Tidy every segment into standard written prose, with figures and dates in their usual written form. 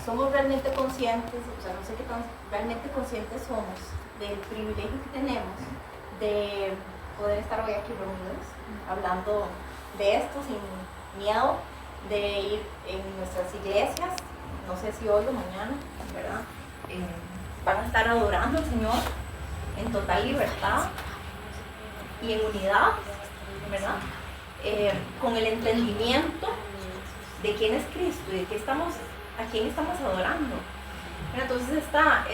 somos realmente conscientes, o sea, no sé qué tan realmente conscientes somos del privilegio que tenemos de poder estar hoy aquí reunidos, hablando de esto sin miedo, de ir en nuestras iglesias, no sé si hoy o mañana, ¿verdad? Van a estar adorando al Señor en total libertad y en unidad, ¿verdad? Con el entendimiento de quién es Cristo y de a quién estamos adorando. Entonces esta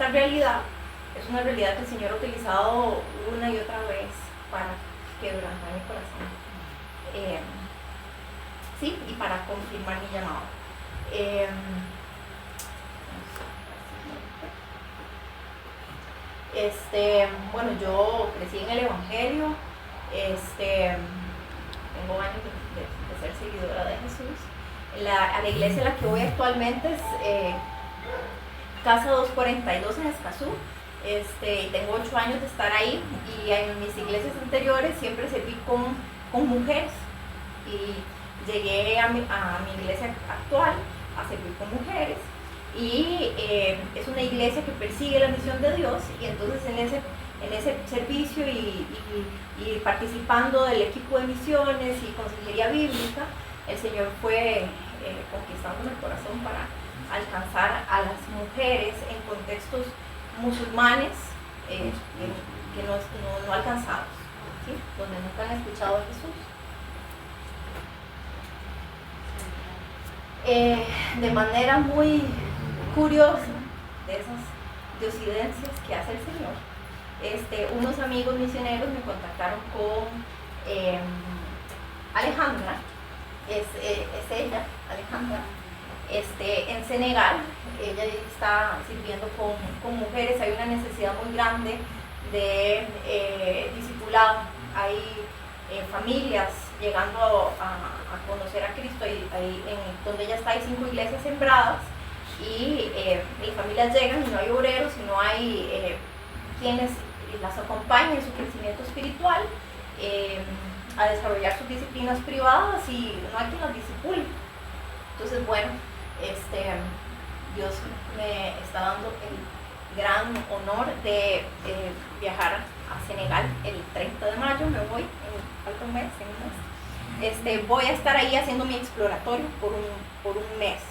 realidad es una realidad que el Señor ha utilizado una y otra vez para quebrantar mi corazón. Sí, y para confirmar mi llamado. Bueno, yo crecí en el Evangelio, tengo años de ser seguidora de Jesús. A la iglesia a la que voy actualmente es Casa 242 en Escazú. Tengo 8 años de estar ahí, y en mis iglesias anteriores siempre serví con mujeres, y llegué a mi iglesia actual a servir con mujeres, y es una iglesia que persigue la misión de Dios, y entonces en ese servicio y participando del equipo de misiones y consejería bíblica, el Señor fue conquistándome el corazón para alcanzar a las mujeres en contextos musulmanes que no alcanzados, ¿sí? Donde nunca han escuchado a Jesús. De manera muy curiosa, de esas diosidencias que hace el Señor, unos amigos misioneros me contactaron con Alejandra, es ella, Alejandra, en Senegal. Ella está sirviendo con mujeres. Hay una necesidad muy grande de discipulado. Hay familias llegando a conocer a Cristo. Donde ella está hay 5 iglesias sembradas, y las familias llegan y no hay obreros, y no hay quienes las acompañen en su crecimiento espiritual, a desarrollar sus disciplinas privadas, y no hay quien las discipule. Entonces, bueno, Dios me está dando el gran honor de viajar a Senegal el 30 de mayo. Me voy falta un mes, voy a estar ahí haciendo mi exploratorio por un mes,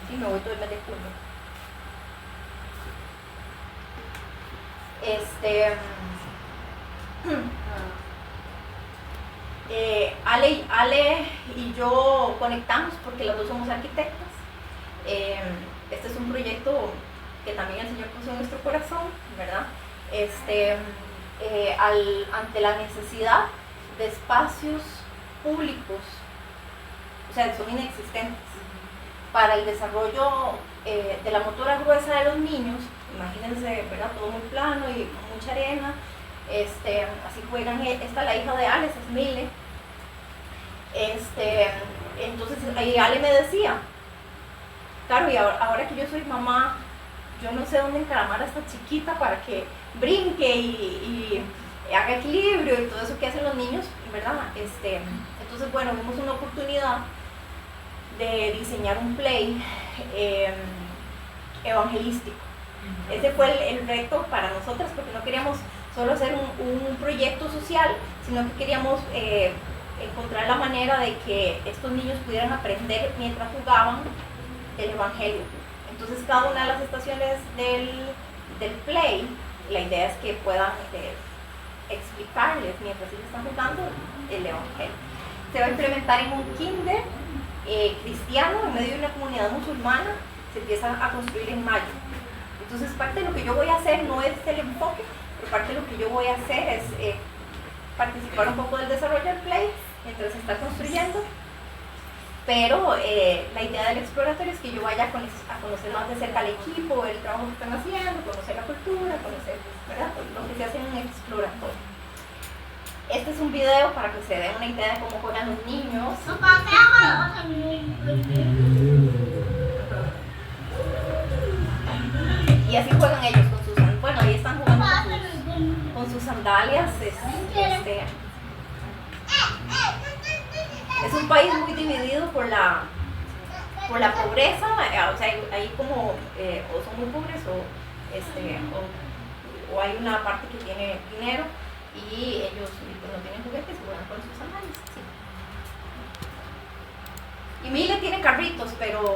¿sí? Me voy todo el mes de junio. Ale y yo conectamos porque las dos somos arquitectas. Este es un proyecto que también el Señor puso en nuestro corazón, ¿verdad? Ante la necesidad de espacios públicos, o sea, son inexistentes, para el desarrollo de la motora gruesa de los niños. Imagínense, ¿verdad? Todo muy plano y mucha arena. Así juegan. Esta es la hija de Ale, es Mile. Entonces ahí Ale me decía, claro, y ahora que yo soy mamá, yo no sé dónde encaramar a esta chiquita para que brinque y haga equilibrio y todo eso que hacen los niños, ¿verdad? Entonces, bueno, vimos una oportunidad de diseñar un play evangelístico. Ese fue el reto para nosotras, porque no queríamos solo hacer un proyecto social, sino que queríamos encontrar la manera de que estos niños pudieran aprender mientras jugaban el Evangelio. Entonces, cada una de las estaciones del play, la idea es que puedan explicarles mientras ellos están jugando el Evangelio. Se va a implementar en un kinder cristiano en medio de una comunidad musulmana. Se empieza a construir en mayo. Entonces, parte de lo que yo voy a hacer no es el enfoque, pero parte de lo que yo voy a hacer es participar un poco del desarrollo del play mientras se está construyendo. Pero la idea del exploratorio es que yo vaya a conocer más de cerca al equipo, el trabajo que están haciendo, conocer la cultura, conocer, ¿verdad?, lo que se hace en un exploratorio. Este es un video para que se den una idea de cómo juegan los niños. Y así juegan ellos con sus, bueno, ahí están jugando con sus sandalias. Es un país muy dividido por la por la pobreza, o sea, hay como, o son muy pobres o hay una parte que tiene dinero y ellos pues, no tienen juguetes y juegan con sus sandalias. Sí. Y Mile tiene carritos, pero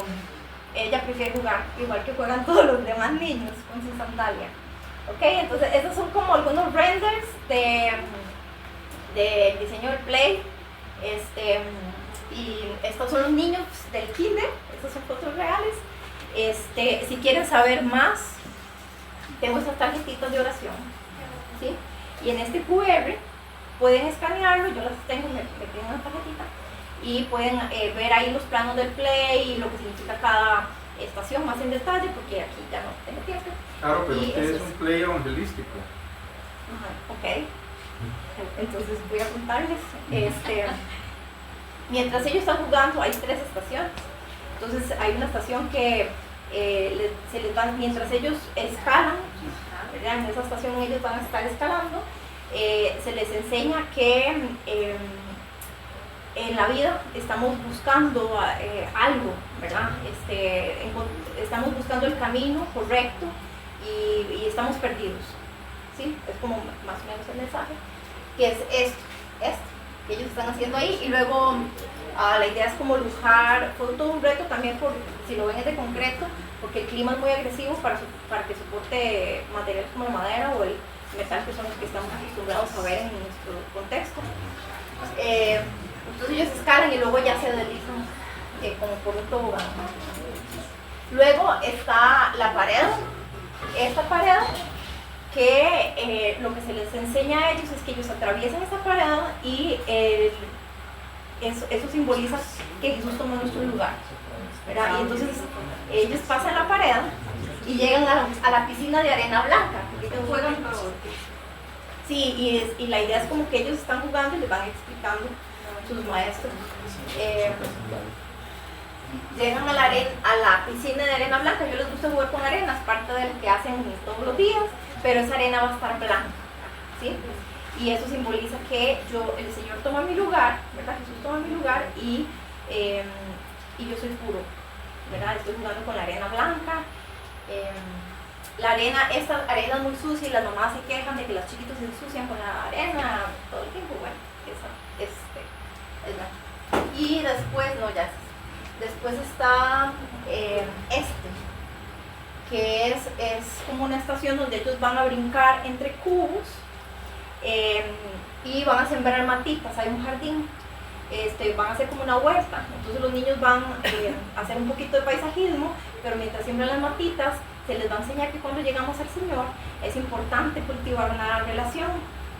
ella prefiere jugar igual que juegan todos los demás niños con su sandalia. Ok, entonces esos son como algunos renders de diseño del Play. Y estos son los niños del kinder, estas son fotos reales. Si quieren saber más, tengo estas tarjetitas de oración, ¿sí? Y en este QR pueden escanearlo, yo las tengo, me tienen una tarjetita, y pueden ver ahí los planos del Play y lo que significa cada estación más en detalle, porque aquí ya no tengo tiempo. Claro, pero usted es un Play evangelístico. Ok, entonces voy a contarles. Mientras ellos están jugando, hay 3 estaciones. Entonces hay una estación que se les va, mientras ellos escalan, ¿verdad? En esa estación ellos van a estar escalando, se les enseña que en la vida estamos buscando algo, ¿verdad? Estamos buscando el camino correcto y estamos perdidos, ¿sí? Es como más o menos el mensaje, que es esto que ellos están haciendo ahí. Y luego la idea es como lujar, fue todo un reto también, por si lo ven es de concreto, porque el clima es muy agresivo para que soporte materiales como la madera o el metal, que son los que estamos acostumbrados a ver en nuestro contexto. Entonces ellos escalan y luego ya se deslizan como por un tobogán. Luego está la pared, esta pared que lo que se les enseña a ellos es que ellos atraviesan esa pared y eso simboliza que Jesús tomó nuestro lugar, ¿verdad? Y entonces ellos pasan la pared y llegan a la piscina de arena blanca, porque ellos juegan. Sí, y la idea es como que ellos están jugando y les van explicando sus maestros. Llegan a la piscina de arena blanca. Yo les gusta jugar con arena, es parte de lo que hacen todos los días, pero esa arena va a estar blanca, ¿sí? Y eso simboliza que el Señor toma mi lugar, ¿verdad? Jesús toma mi lugar y yo soy puro, ¿verdad? Estoy jugando con la arena blanca. Esta arena es muy sucia y las mamás se quejan de que los chiquitos se ensucian con la arena todo el tiempo. Bueno, es blanca. Y después está que es como una estación donde ellos van a brincar entre cubos y van a sembrar matitas. Hay un jardín, van a hacer como una huerta. Entonces los niños van a hacer un poquito de paisajismo, pero mientras siembran las matitas se les va a enseñar que cuando llegamos al Señor es importante cultivar una relación.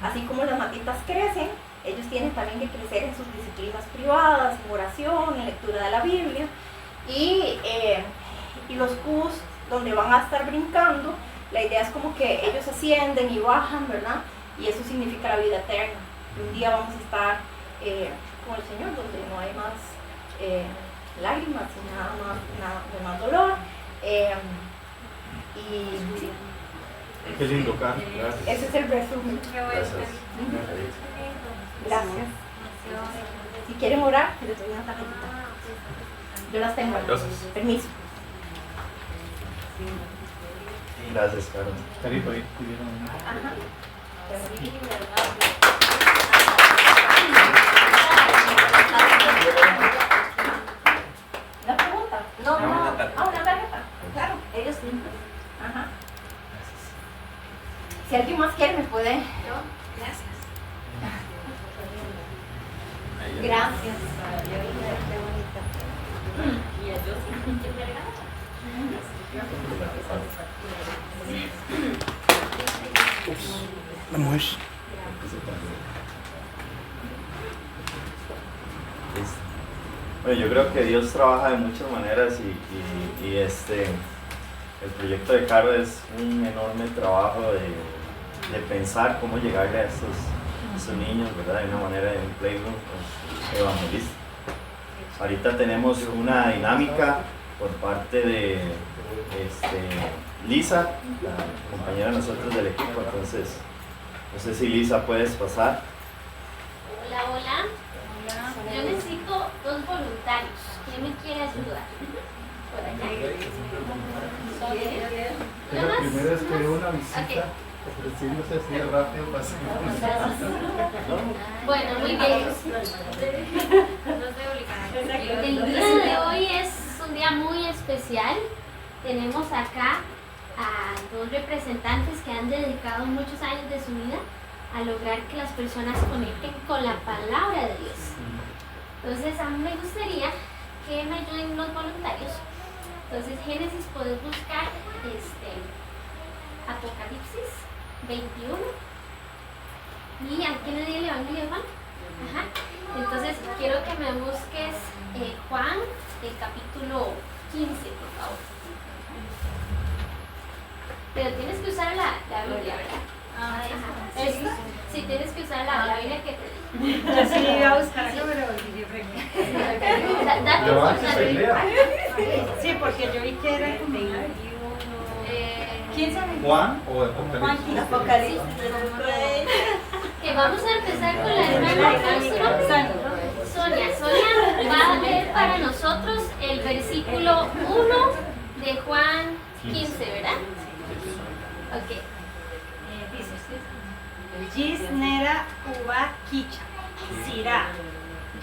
Así como las matitas crecen, ellos tienen también que crecer en sus disciplinas privadas, en oración, en lectura de la Biblia. Y los cubos donde van a estar brincando, la idea es como que ellos ascienden y bajan, ¿verdad? Y eso significa la vida eterna. Y un día vamos a estar con el Señor, donde no hay más lágrimas y nada más dolor. Y sí. Qué lindo, Carlos. Gracias. Ese es el resumen. Gracias. Gracias. Si quieren orar, les doy una tarjetita. Yo las tengo. Gracias. Permiso. Gracias, Carlos. Carito, ahí pidieron. Ajá. ¿Una pregunta? No. Una tarjeta. Claro, ellos sí. Ajá. Si alguien más quiere, me puede. Yo. Gracias. Gracias. Qué bonita. Y a yo sí. ¿Qué te Vamos. Bueno, yo creo que Dios trabaja de muchas maneras y el proyecto de Caro es un enorme trabajo de pensar cómo llegarle a estos niños, ¿verdad? De una manera, de un playroom evangelista. Ahorita tenemos una dinámica por parte de Lisa, la compañera de nosotros del equipo, entonces no sé si Lisa puedes pasar. Hola. Yo necesito 2 voluntarios. voluntarios. ¿Quién me quiere ayudar? Por allá. Es la primera vez que veo una visita ofreciéndose así de rápido para hacer. Bueno, muy bien. El día de hoy es un día muy especial. Tenemos acá a dos representantes que han dedicado muchos años de su vida a lograr que las personas conecten con la palabra de Dios. Entonces, a mí me gustaría que me ayuden los voluntarios. Entonces, Génesis, puedes buscar Apocalipsis 21. ¿Y a quién le di el Evangelio de Juan? Ajá. Entonces, quiero que me busques Juan, el capítulo 15, por favor. Pero tienes que usar la Biblia, ¿verdad? Ajá. Sí, tienes que usar la Biblia que te di. Yo sí iba a buscar algo, pero olvidé. Date Yo por antes la se Biblia. lea. Sí, porque yo vi que era como 15. Juan o Juan Apocalipsis. 15. Apocalipsis. Que vamos a empezar con la hermana. ¿Cuál es su nombre? Sonia. Sonia va a leer para nosotros el versículo 1 de Juan 15, ¿verdad? Ok. Dice, Gis nera uva kicha, sirá,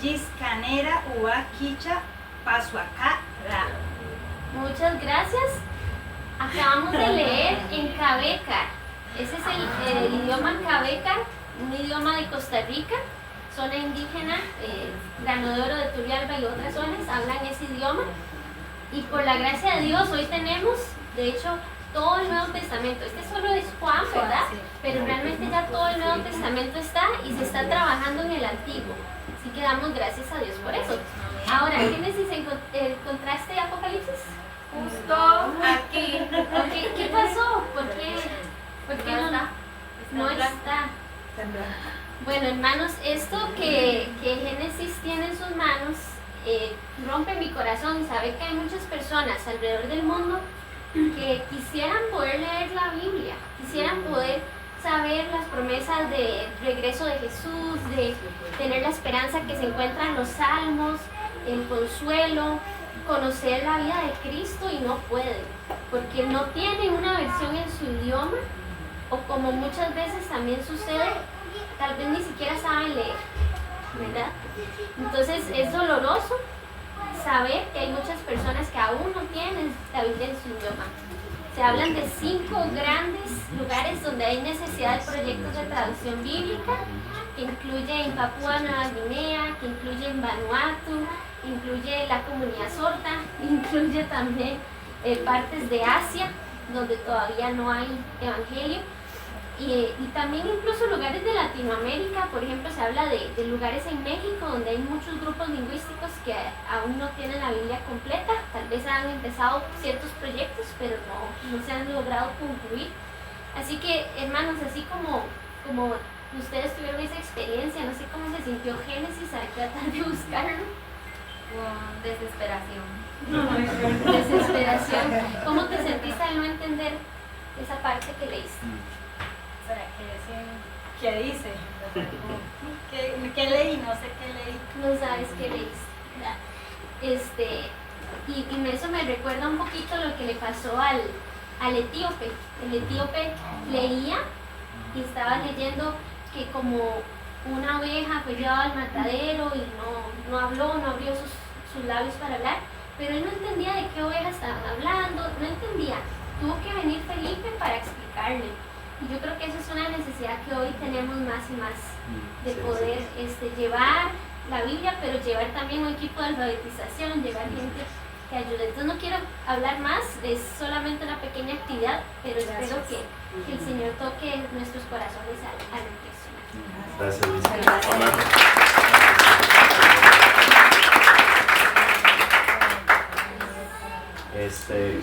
Gis canera uva kicha, pasuacá ra. Muchas gracias. Acabamos de leer en Cabecar. Ese es el idioma Cabecar, un idioma de Costa Rica, zona indígena, Grano de Oro de Turrialba y otras zonas hablan ese idioma. Y por la gracia de Dios hoy tenemos, de hecho, todo el Nuevo Testamento. Este solo es Juan, ¿verdad? Pero realmente ya todo el Nuevo Testamento está y se está trabajando en el Antiguo. Así que damos gracias a Dios por eso. Ahora, ¿Génesis encontraste Apocalipsis? Justo aquí. Okay, ¿qué pasó? ¿Por qué no está? No está. Bueno, hermanos, esto que Génesis tiene en sus manos rompe mi corazón. Saber que hay muchas personas alrededor del mundo que quisieran poder leer la Biblia, quisieran poder saber las promesas de regreso de Jesús, de tener la esperanza que se encuentra en los salmos, el consuelo, conocer la vida de Cristo y no pueden, porque no tienen una versión en su idioma, o como muchas veces también sucede, tal vez ni siquiera saben leer, ¿verdad? Entonces es doloroso saber que hay muchas personas que aún no tienen la Biblia en su idioma. Se hablan de 5 grandes lugares donde hay necesidad de proyectos de traducción bíblica, que incluye en Papúa Nueva Guinea, que incluye en Vanuatu, incluye la comunidad sorda, incluye también partes de Asia, donde todavía no hay evangelio. Y también incluso lugares de Latinoamérica, por ejemplo, se habla de lugares en México donde hay muchos grupos lingüísticos que aún no tienen la Biblia completa. Tal vez han empezado ciertos proyectos, pero no se han logrado concluir. Así que, hermanos, así como ustedes tuvieron esa experiencia, no sé cómo se sintió Génesis al tratar de buscarlo. Con desesperación. Desesperación. ¿Cómo te sentiste al no entender esa parte que leíste? ¿Será qué dice? ¿Qué leí? No sé qué leí. No sabes qué leíste, ¿verdad? Y eso me recuerda un poquito lo que le pasó al etíope. El etíope leía y estaba leyendo que como una oveja fue llevada al matadero y no habló, no abrió sus labios para hablar, pero él no entendía de qué oveja estaban hablando, no entendía. Tuvo que venir Felipe para explicarle. Y yo creo que eso es una necesidad que hoy tenemos más y más, de poder llevar la Biblia, pero llevar también un equipo de alfabetización, llevar gente que ayude. Entonces no quiero hablar más, es solamente una pequeña actividad, pero espero que el Señor toque nuestros corazones al reflexionar. Gracias, Luis.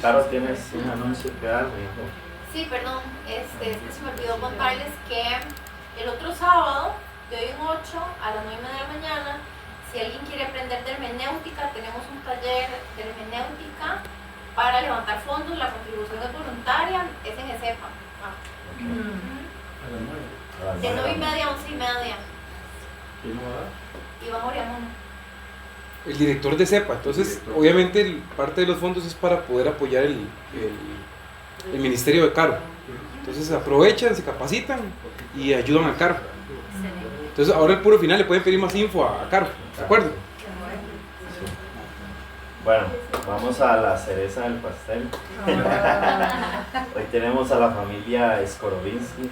Caro, ¿tienes un anuncio que dar? Sí, perdón, es que se me olvidó contarles que el otro sábado, de hoy en 8 a las 9:30 de la mañana, si alguien quiere aprender de hermenéutica, tenemos un taller de hermenéutica para levantar fondos. La contribución es voluntaria, es en ESEPA. De 9:30 a 11:30. ¿Quién lo va a dar? Iván Oriamuno. el director de CEPA. Entonces, obviamente, parte de los fondos es para poder apoyar el ministerio de Caro. Entonces, aprovechan, se capacitan y ayudan a Caro. Entonces, ahora el puro final le pueden pedir más info a Caro, ¿de acuerdo? Bueno, vamos a la cereza del pastel. Hoy tenemos a la familia Skorovinsky.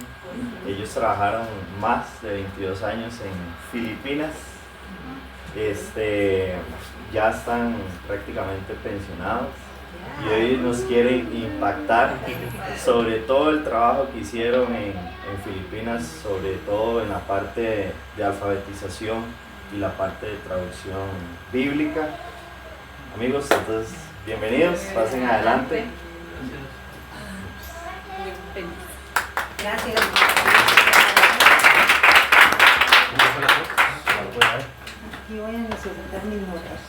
Ellos trabajaron más de 22 años en Filipinas. Ya están prácticamente pensionados y hoy nos quieren impactar sobre todo el trabajo que hicieron en Filipinas, sobre todo en la parte de alfabetización y la parte de traducción bíblica. Amigos, entonces, bienvenidos, pasen adelante. Gracias. Aquí voy a necesitar mis notas,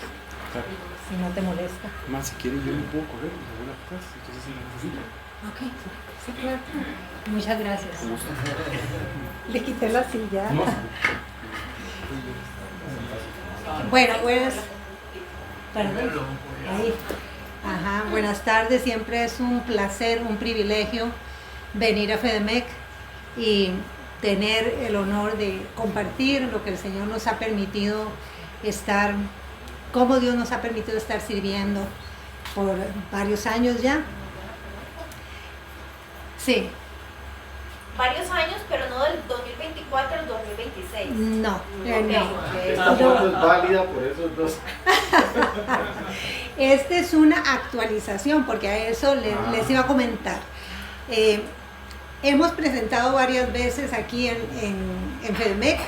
si no te molesta. Más, si quieren, yo me puedo correr, me voy a la casa, entonces sí, necesito. Ok, sí, claro. Muchas gracias. Le quité la silla. No. Bueno, pues, perdón. Ahí. Ajá, buenas tardes. Siempre es un placer, un privilegio venir a FEDEMEC y tener el honor de compartir lo que el Señor nos ha permitido estar, cómo Dios nos ha permitido estar sirviendo por varios años ya. Sí. Varios años, pero no del 2024 al 2026. No, no. Esta foto es válida por esos dos. Esta es una actualización, porque a eso les iba a comentar. Hemos presentado varias veces aquí en FEDEMEC,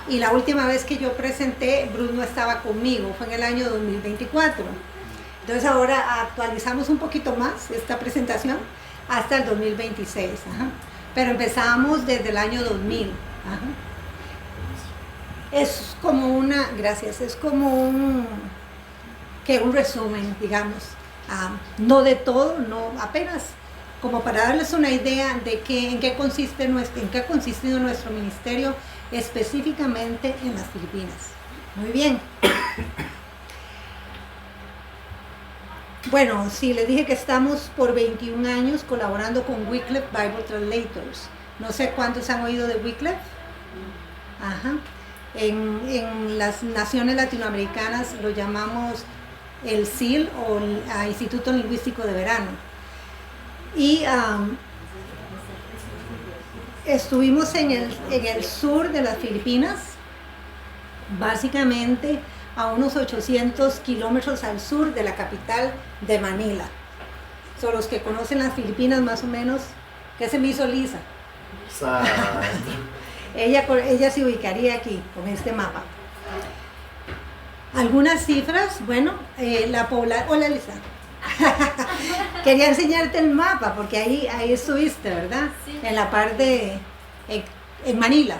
y la última vez que yo presenté, Bruce no estaba conmigo, fue en el año 2024. Entonces ahora actualizamos un poquito más esta presentación hasta el 2026. Ajá. Pero empezamos desde el año 2000. Ajá. Es como es como un resumen, digamos. No de todo, no apenas, como para darles una idea de en qué consiste en qué ha consistido nuestro ministerio específicamente en las Filipinas. Muy bien. Bueno, sí, les dije que estamos por 21 años colaborando con Wycliffe Bible Translators. No sé cuántos han oído de Wycliffe. Ajá. En las naciones latinoamericanas lo llamamos el SIL o el Instituto Lingüístico de Verano. Y estuvimos en el sur de las Filipinas, básicamente a unos 800 kilómetros al sur de la capital de Manila. Son los que conocen las Filipinas más o menos. ¿Qué se me hizo Lisa? Ella se ubicaría aquí con este mapa. Algunas cifras, bueno, la población. Hola Lisa. Quería enseñarte el mapa porque ahí estuviste, ¿verdad? Sí. En la parte en Manila.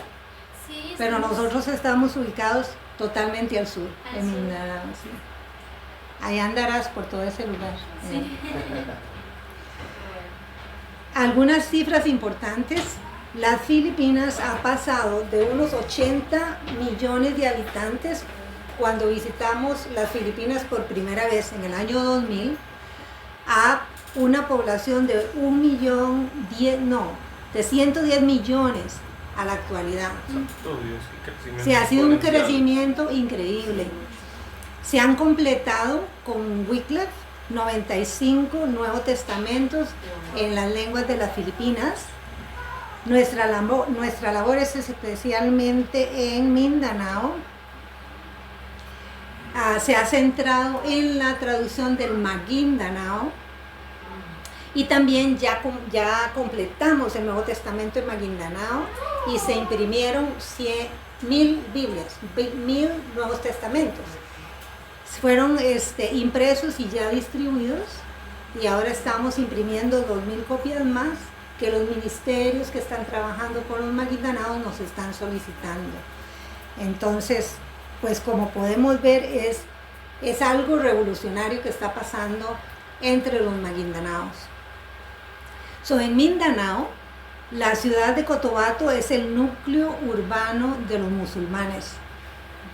Sí, Pero nosotros estamos ubicados totalmente al sur. Al sur. Sí. Ahí andarás por todo ese lugar. Sí. Algunas cifras importantes. Las Filipinas ha pasado de unos 80 millones de habitantes cuando visitamos las Filipinas por primera vez en el año 2000 a una población de 110 millones a la actualidad. Sí, ha sido un crecimiento increíble. Se han completado con Wycliffe 95 Nuevos Testamentos en las lenguas de las Filipinas. Nuestra labor es especialmente en Mindanao. Se ha centrado en la traducción del Maguindanao y también ya completamos el Nuevo Testamento en Maguindanao y se imprimieron 100,000 Biblias, 1,000 Nuevos Testamentos. Fueron impresos y ya distribuidos, y ahora estamos imprimiendo 2,000 copias más que los ministerios que están trabajando con los Maguindanaos nos están solicitando. Entonces, pues como podemos ver, es algo revolucionario que está pasando entre los Maguindanaos. En Mindanao, la ciudad de Cotabato es el núcleo urbano de los musulmanes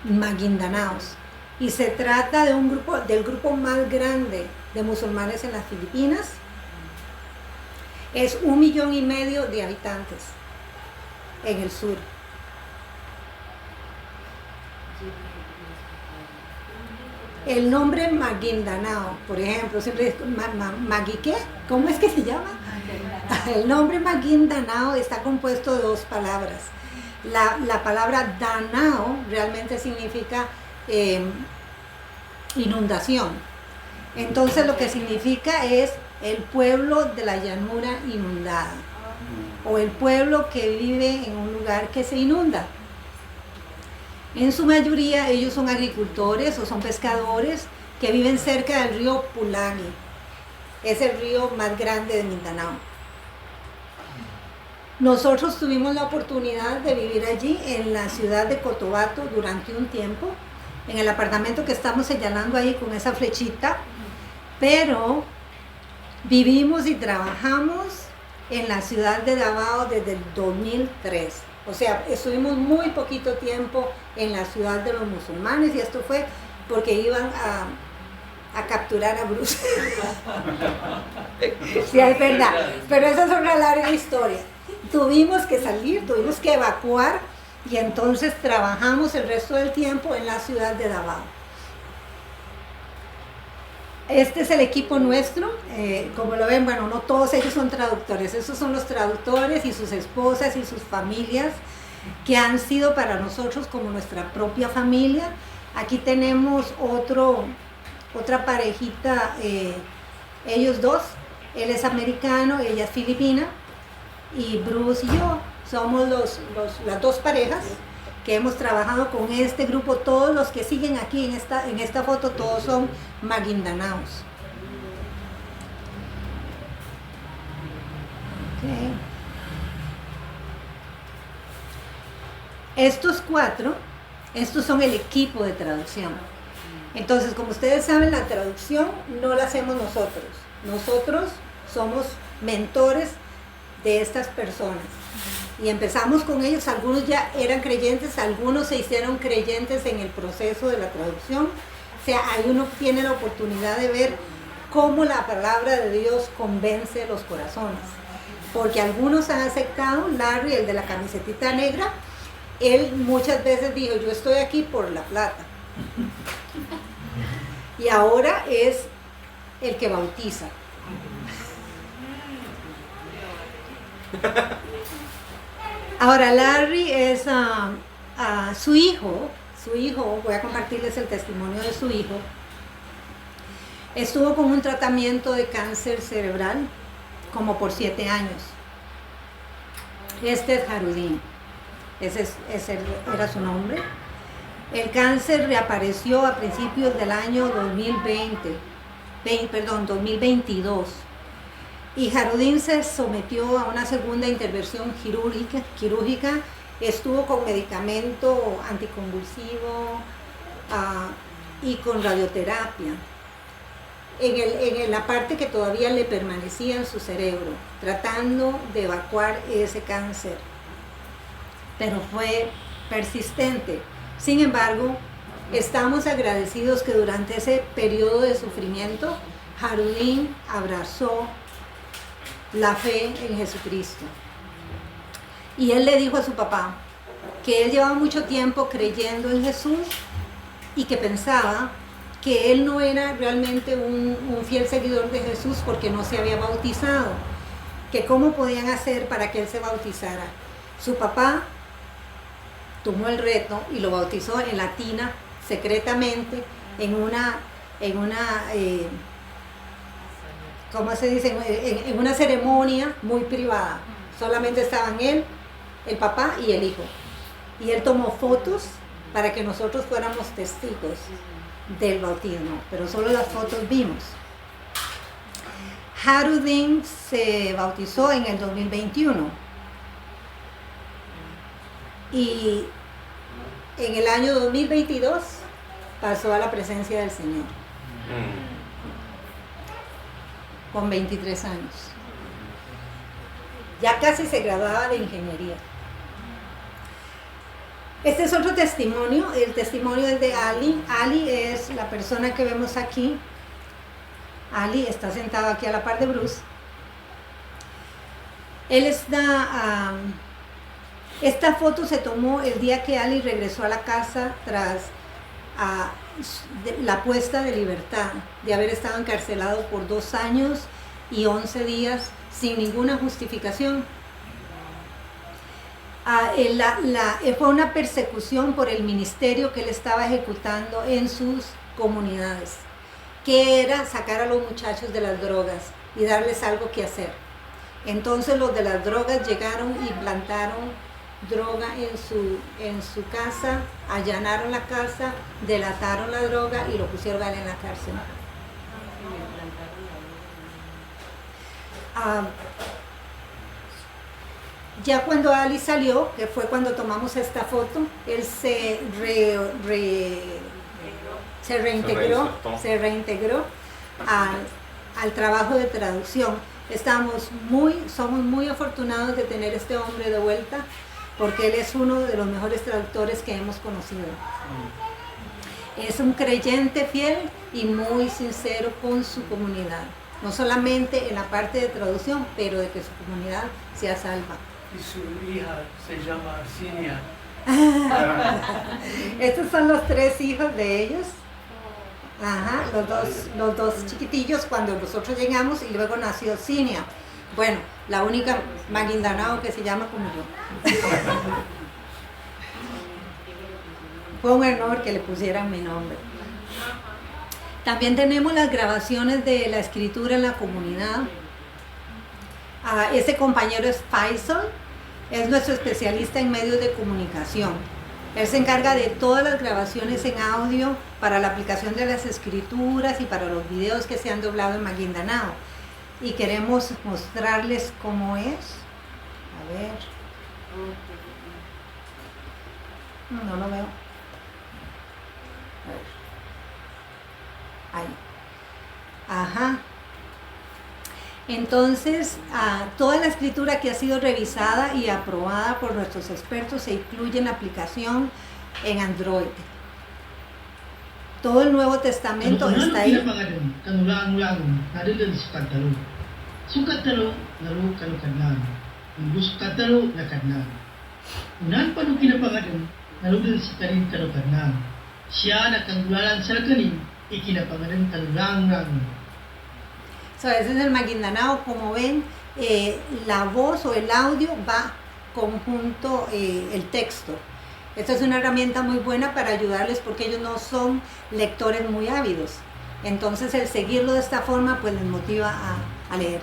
Maguindanaos. Y se trata de del grupo más grande de musulmanes en las Filipinas. Es 1,5 millones de habitantes en el sur. El nombre Maguindanao, por ejemplo, siempre es ¿qué? ¿Cómo es que se llama? El nombre Maguindanao está compuesto de 2 palabras. La palabra Danao realmente significa inundación. Entonces lo que significa es el pueblo de la llanura inundada, o el pueblo que vive en un lugar que se inunda. En su mayoría ellos son agricultores o son pescadores que viven cerca del río Pulangi. Es el río más grande de Mindanao. Nosotros tuvimos la oportunidad de vivir allí en la ciudad de Cotabato durante un tiempo, en el apartamento que estamos señalando ahí con esa flechita, pero vivimos y trabajamos en la ciudad de Davao desde el 2003. O sea, estuvimos muy poquito tiempo en la ciudad de los musulmanes, y esto fue porque iban a capturar a Bruce. Sí, es verdad, pero esa es una larga historia. Tuvimos que salir, tuvimos que evacuar, y entonces trabajamos el resto del tiempo en la ciudad de Davao. Este es el equipo nuestro. Como lo ven, bueno, no todos ellos son traductores, esos son los traductores y sus esposas y sus familias, que han sido para nosotros como nuestra propia familia. Aquí tenemos otra parejita, ellos dos, él es americano, ella es filipina, y Bruce y yo somos las 2 parejas que hemos trabajado con este grupo. Todos los que siguen aquí en esta foto, todos son maguindanaos. Okay. Estos 4, estos son el equipo de traducción. Entonces, como ustedes saben, la traducción no la hacemos nosotros. Nosotros somos mentores de estas personas. Y empezamos con ellos, algunos ya eran creyentes, algunos se hicieron creyentes en el proceso de la traducción. O sea, ahí uno tiene la oportunidad de ver cómo la palabra de Dios convence los corazones. Porque algunos han aceptado. Larry, el de la camisetita negra, él muchas veces dijo, yo estoy aquí por la plata. Y ahora es el que bautiza. Ahora Larry es su hijo, voy a compartirles el testimonio de su hijo. Estuvo con un tratamiento de cáncer cerebral como por 7 años. Este es Harudín, ese era su nombre. El cáncer reapareció a principios del año 2022. Y Harudín se sometió a una segunda intervención quirúrgica, estuvo con medicamento anticonvulsivo y con radioterapia en la parte que todavía le permanecía en su cerebro, tratando de evacuar ese cáncer, pero fue persistente. Sin embargo, estamos agradecidos que durante ese periodo de sufrimiento, Harudín abrazó la fe en Jesucristo. Y él le dijo a su papá que él llevaba mucho tiempo creyendo en Jesús y que pensaba que él no era realmente un fiel seguidor de Jesús porque no se había bautizado, que cómo podían hacer para que él se bautizara. Su papá tomó el reto y lo bautizó en la tina, secretamente, en una ¿cómo se dice? En una ceremonia muy privada. Solamente estaban él, el papá y el hijo. Y él tomó fotos para que nosotros fuéramos testigos del bautismo, pero solo las fotos vimos. Harudín se bautizó en el 2021 y en el año 2022 pasó a la presencia del Señor. Con 23 años. Ya casi se graduaba de ingeniería. Este es otro testimonio, el testimonio es de Ali. Ali es la persona que vemos aquí. Ali está sentado aquí a la par de Bruce. Él está, esta foto se tomó el día que Ali regresó a la casa tras la puesta de libertad, de haber estado encarcelado por 2 años y 11 días sin ninguna justificación. Fue una persecución por el ministerio que él estaba ejecutando en sus comunidades, que era sacar a los muchachos de las drogas y darles algo que hacer. Entonces los de las drogas llegaron y plantaron droga en su casa, allanaron la casa, delataron la droga y lo pusieron en la cárcel. Ya cuando Ali salió, que fue cuando tomamos esta foto, él se reintegró al trabajo de traducción. Somos muy afortunados de tener este hombre de vuelta, porque él es uno de los mejores traductores que hemos conocido. Es un creyente fiel y muy sincero con su comunidad, no solamente en la parte de traducción, pero de que su comunidad sea salva. Y su hija se llama Cinia. Estos son los 3 hijos de ellos. Ajá, los dos chiquitillos cuando nosotros llegamos, y luego nació Cinia. Bueno, la única Maguindanao que se llama como yo. Fue un honor que le pusieran mi nombre. También tenemos las grabaciones de la escritura en la comunidad. Ese compañero es Faisal, es nuestro especialista en medios de comunicación. Él se encarga de todas las grabaciones en audio para la aplicación de las escrituras y para los videos que se han doblado en Maguindanao. Y queremos mostrarles cómo es. A ver. No lo veo. A ver. Ahí. Ajá. Entonces, toda la escritura que ha sido revisada y aprobada por nuestros expertos se incluye en la aplicación en Android. Todo el Nuevo Testamento está ahí. Ese es el Maguindanao. Como ven, la voz o el audio va conjunto el texto. Esta es una herramienta muy buena para ayudarles porque ellos no son lectores muy ávidos. Entonces el seguirlo de esta forma pues les motiva a leer.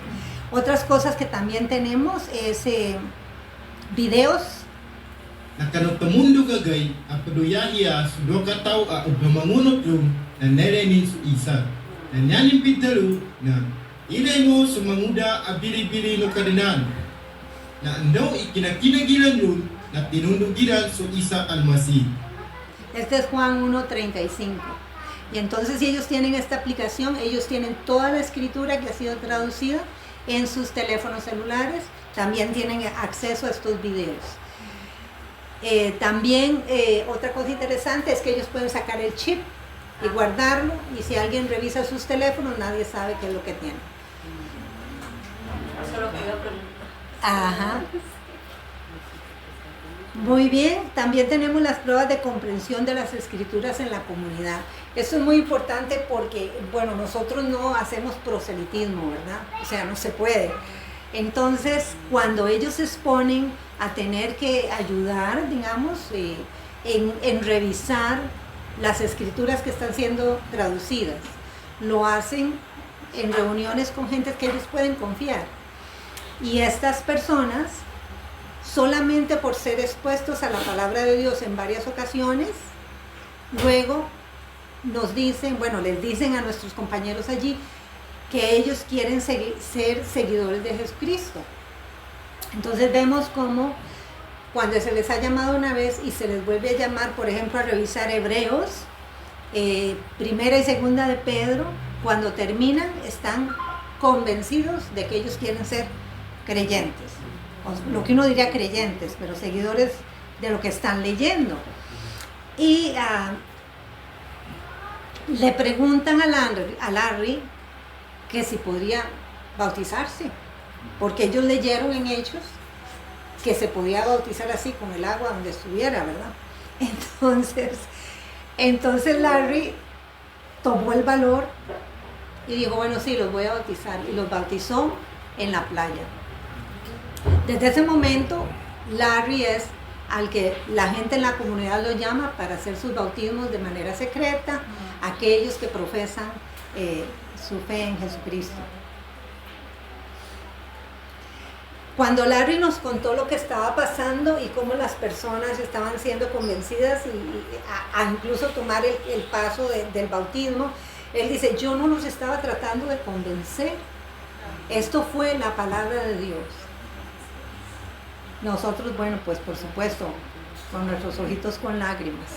Otras cosas que también tenemos es videos. Ilay mo sumanguda abili-bili no kadenan na andao ikinakinagilan nun na tinundugiran su Isa Almasí. Este es Juan 1:35. Y entonces si ellos tienen esta aplicación, ellos tienen toda la escritura que ha sido traducida en sus teléfonos celulares, también tienen acceso a estos videos. También otra cosa interesante es que ellos pueden sacar el chip y guardarlo, y si alguien revisa sus teléfonos nadie sabe qué es lo que tienen. Eso es lo que yo pregunto. Ajá. Muy bien, también tenemos las pruebas de comprensión de las escrituras en la comunidad. Esto es muy importante porque, bueno, nosotros no hacemos proselitismo, ¿verdad? O sea, no se puede. Entonces, cuando ellos se exponen a tener que ayudar, digamos, en revisar las escrituras que están siendo traducidas, lo hacen en reuniones con gente que ellos pueden confiar. Y estas personas, solamente por ser expuestos a la palabra de Dios en varias ocasiones, luego nos dicen, bueno, les dicen a nuestros compañeros allí que ellos quieren ser seguidores de Jesucristo. Entonces vemos cómo cuando se les ha llamado una vez y se les vuelve a llamar, por ejemplo, a revisar Hebreos, Primera y Segunda de Pedro, cuando terminan están convencidos de que ellos quieren ser creyentes, o lo que uno diría creyentes, pero seguidores de lo que están leyendo. Y le preguntan a Larry que si podría bautizarse, porque ellos leyeron en Hechos que se podía bautizar así con el agua donde estuviera, ¿verdad? Entonces Larry tomó el valor y dijo, bueno, sí, los voy a bautizar, y los bautizó en la playa. Desde ese momento, Larry es al que la gente en la comunidad lo llama para hacer sus bautismos de manera secreta, aquellos que profesan su fe en Jesucristo. Cuando Larry nos contó lo que estaba pasando y cómo las personas estaban siendo convencidas a incluso tomar el paso del bautismo, él dice, yo no los estaba tratando de convencer, esto fue la palabra de Dios. Nosotros, bueno, pues por supuesto, con nuestros ojitos con lágrimas.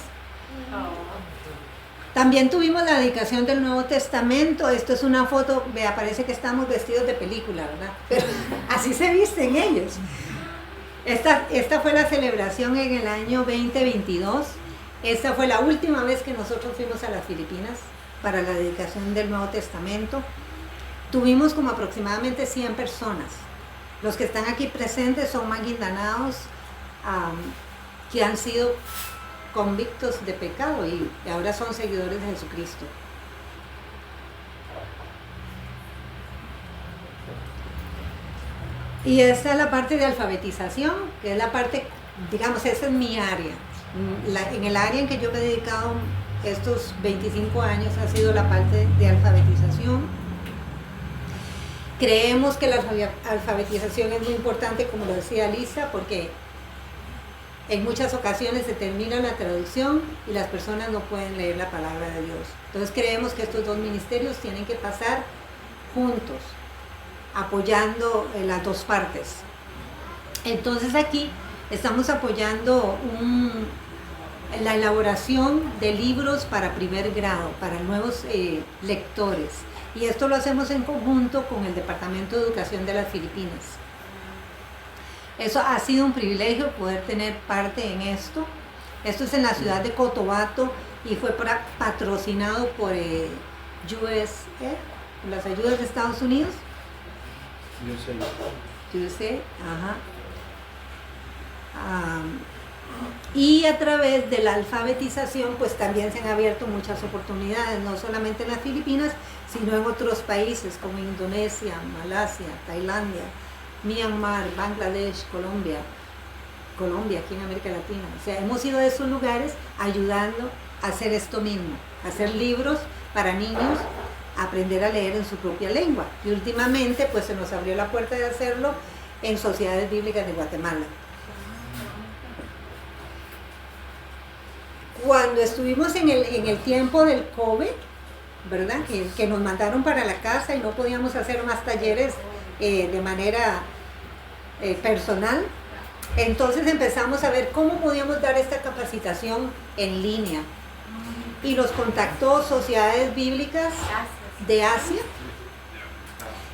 También tuvimos la dedicación del Nuevo Testamento. Esto es una foto, vea, parece que estamos vestidos de película, ¿verdad? Pero así se visten ellos. Esta fue la celebración en el año 2022. Esta fue la última vez que nosotros fuimos a las Filipinas para la dedicación del Nuevo Testamento. Tuvimos como aproximadamente 100 personas. Los que están aquí presentes son maguindanaos que han sido convictos de pecado y ahora son seguidores de Jesucristo. Y esta es la parte de alfabetización, que es la parte, digamos, esa es mi área. En el área en que yo me he dedicado estos 25 años ha sido la parte de alfabetización. Creemos que la alfabetización es muy importante, como lo decía Lisa, porque en muchas ocasiones se termina la traducción y las personas no pueden leer la palabra de Dios. Entonces creemos que estos dos ministerios tienen que pasar juntos, apoyando las dos partes. Entonces aquí estamos apoyando la elaboración de libros para primer grado, para nuevos lectores. Y esto lo hacemos en conjunto con el Departamento de Educación de las Filipinas. Eso ha sido un privilegio poder tener parte en esto. Esto es en la ciudad de Cotabato y fue patrocinado por USA, por las ayudas de Estados Unidos. USA, ajá. Y a través de la alfabetización, pues también se han abierto muchas oportunidades, no solamente en las Filipinas, sino en otros países como Indonesia, Malasia, Tailandia, Myanmar, Bangladesh, Colombia, aquí en América Latina. O sea, hemos ido a esos lugares ayudando a hacer esto mismo, a hacer libros para niños, aprender a leer en su propia lengua. Y últimamente, pues se nos abrió la puerta de hacerlo en Sociedades Bíblicas de Guatemala. Cuando estuvimos en el tiempo del COVID, ¿verdad? Que nos mandaron para la casa y no podíamos hacer más talleres de manera personal, entonces empezamos a ver cómo podíamos dar esta capacitación en línea. Y nos contactó Sociedades Bíblicas de Asia.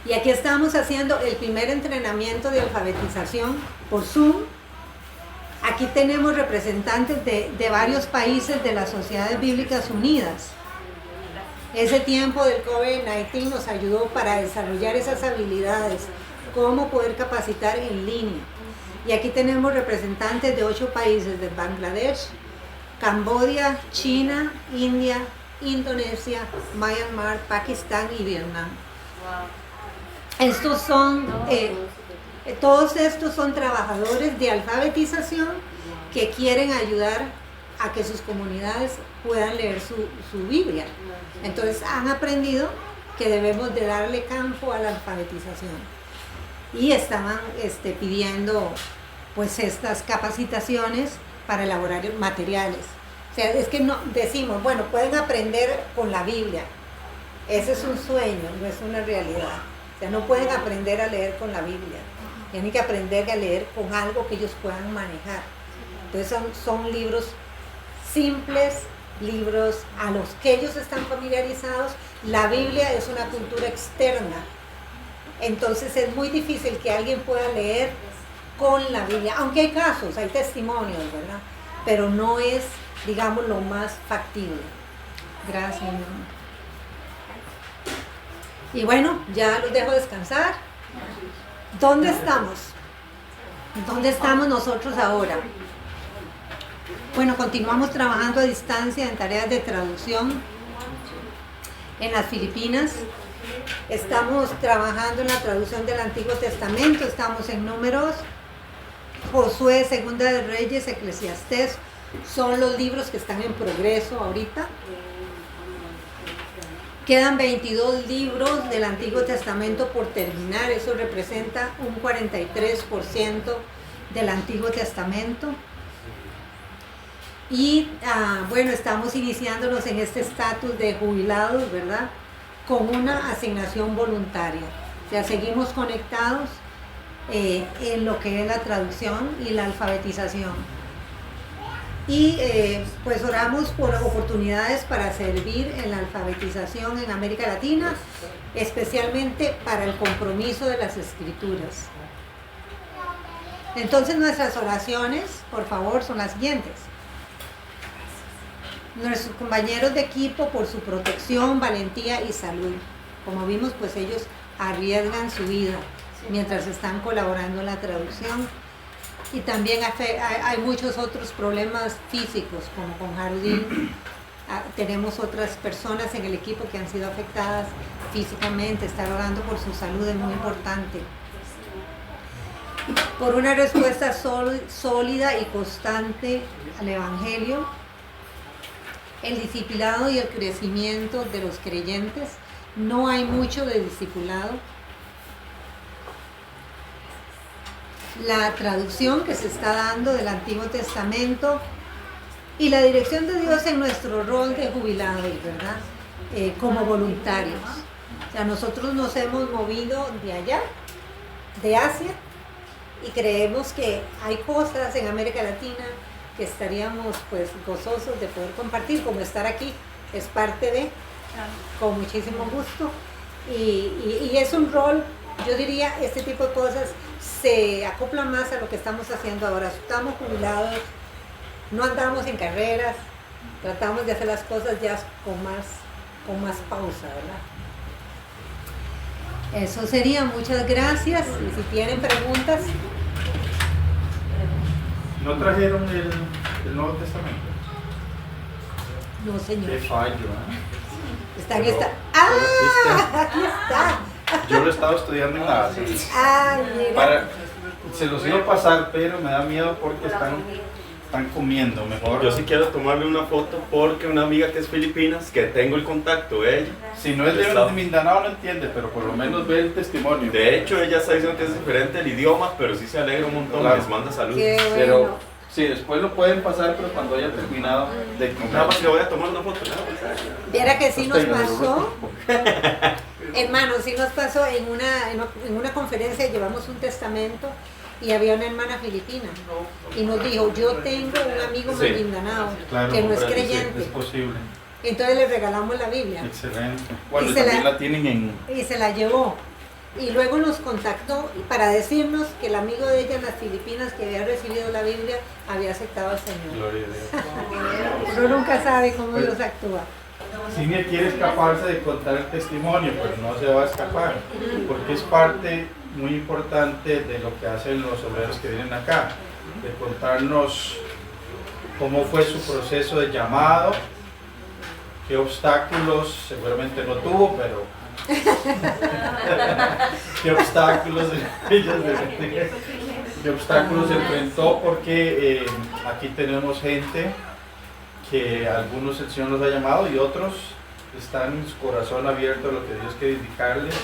Y aquí estamos haciendo el primer entrenamiento de alfabetización por Zoom. Aquí tenemos representantes de varios países de las Sociedades Bíblicas Unidas. Ese tiempo del COVID-19 nos ayudó para desarrollar esas habilidades, cómo poder capacitar en línea. Y aquí tenemos representantes de 8 países, de Bangladesh, Camboya, China, India, Indonesia, Myanmar, Pakistán y Vietnam. Estos son, todos estos son trabajadores de alfabetización que quieren ayudar a que sus comunidades puedan leer su Biblia. Entonces han aprendido que debemos de darle campo a la alfabetización. Y estaban pidiendo pues estas capacitaciones para elaborar materiales. O sea, es que no decimos, bueno, pueden aprender con la Biblia. Ese es un sueño, no es una realidad. O sea, no pueden aprender a leer con la Biblia. Tienen que aprender a leer con algo que ellos puedan manejar. Entonces son libros simples, libros a los que ellos están familiarizados. La Biblia es una cultura externa. Entonces es muy difícil que alguien pueda leer con la Biblia, aunque hay casos, hay testimonios, ¿verdad? Pero no es, digamos, lo más factible. Gracias, mi amor. Y bueno, ya los dejo descansar. ¿Dónde estamos? ¿Dónde estamos nosotros ahora? Bueno, continuamos trabajando a distancia en tareas de traducción en las Filipinas. Estamos trabajando en la traducción del Antiguo Testamento, estamos en Números, Josué, Segunda de Reyes, Eclesiastés, son los libros que están en progreso ahorita. Quedan 22 libros del Antiguo Testamento por terminar, eso representa un 43% del Antiguo Testamento. Y bueno, estamos iniciándonos en este estatus de jubilados, ¿verdad? Con una asignación voluntaria. O sea, seguimos conectados en lo que es la traducción y la alfabetización. Y pues oramos por oportunidades para servir en la alfabetización en América Latina, especialmente para el compromiso de las escrituras. Entonces nuestras oraciones, por favor, son las siguientes. Nuestros compañeros de equipo por su protección, valentía y salud. Como vimos, pues ellos arriesgan su vida mientras están colaborando en la traducción. Y también hay muchos otros problemas físicos, como con Jardín. Tenemos otras personas en el equipo que han sido afectadas físicamente. Estar orando por su salud es muy importante. Por una respuesta sólida y constante al Evangelio, el discipulado y el crecimiento de los creyentes. No hay mucho de discipulado. La traducción que se está dando del Antiguo Testamento y la dirección de Dios en nuestro rol de jubilados, ¿verdad? Como voluntarios. O sea, nosotros nos hemos movido de allá, de Asia, y creemos que hay cosas en América Latina que estaríamos pues gozosos de poder compartir, como estar aquí, es parte de, con muchísimo gusto, y es un rol, yo diría, este tipo de cosas se acopla más a lo que estamos haciendo ahora. Estamos jubilados, no andamos en carreras, tratamos de hacer las cosas ya con más pausa, ¿verdad? Eso sería, muchas gracias, y si tienen preguntas. ¿No trajeron el Nuevo Testamento? No, señor. Qué fallo, ¿eh? Está aquí, Pero- está. ¡Ah! Aquí está. Yo lo he estado estudiando en la base. Ah, mira. Se los iba a pasar, pero me da miedo porque están comiendo mejor. Yo sí quiero tomarle una foto porque una amiga que es filipinas, que tengo el contacto de ella. Si no es de Mindanao no entiende, pero por lo menos ve el testimonio. De hecho, ella está diciendo que es diferente el idioma, pero sí se alegra un montón, Claro. les manda saludos. Qué bueno. Pero sí, después lo pueden pasar, pero cuando haya terminado de comer. Nada más que voy a tomar una foto. Viera que sí nos Sosténgalo, pasó, hermano, sí nos pasó en una conferencia, llevamos un testamento y había una hermana filipina y nos dijo, yo tengo un amigo Sí. en Mindanao Claro, que no es comprende, sí, creyente, es posible. entonces le regalamos la Biblia Excelente. Bueno, Y y se también la- la tienen en... y se la llevó. Y luego nos contactó para decirnos que el amigo de ella en las Filipinas que había recibido la Biblia había aceptado al Señor. Gloria a Dios. Uno nunca sabe cómo Dios actúa. Cinia quiere escaparse de contar el testimonio, pero no se va a escapar, porque es parte muy importante de lo que hacen los obreros que vienen acá, de contarnos cómo fue su proceso de llamado, qué obstáculos, seguramente no tuvo, pero qué obstáculos qué obstáculos enfrentó, porque aquí tenemos gente que algunos el Señor los ha llamado y otros están en su corazón abierto a lo que Dios quiere indicarles,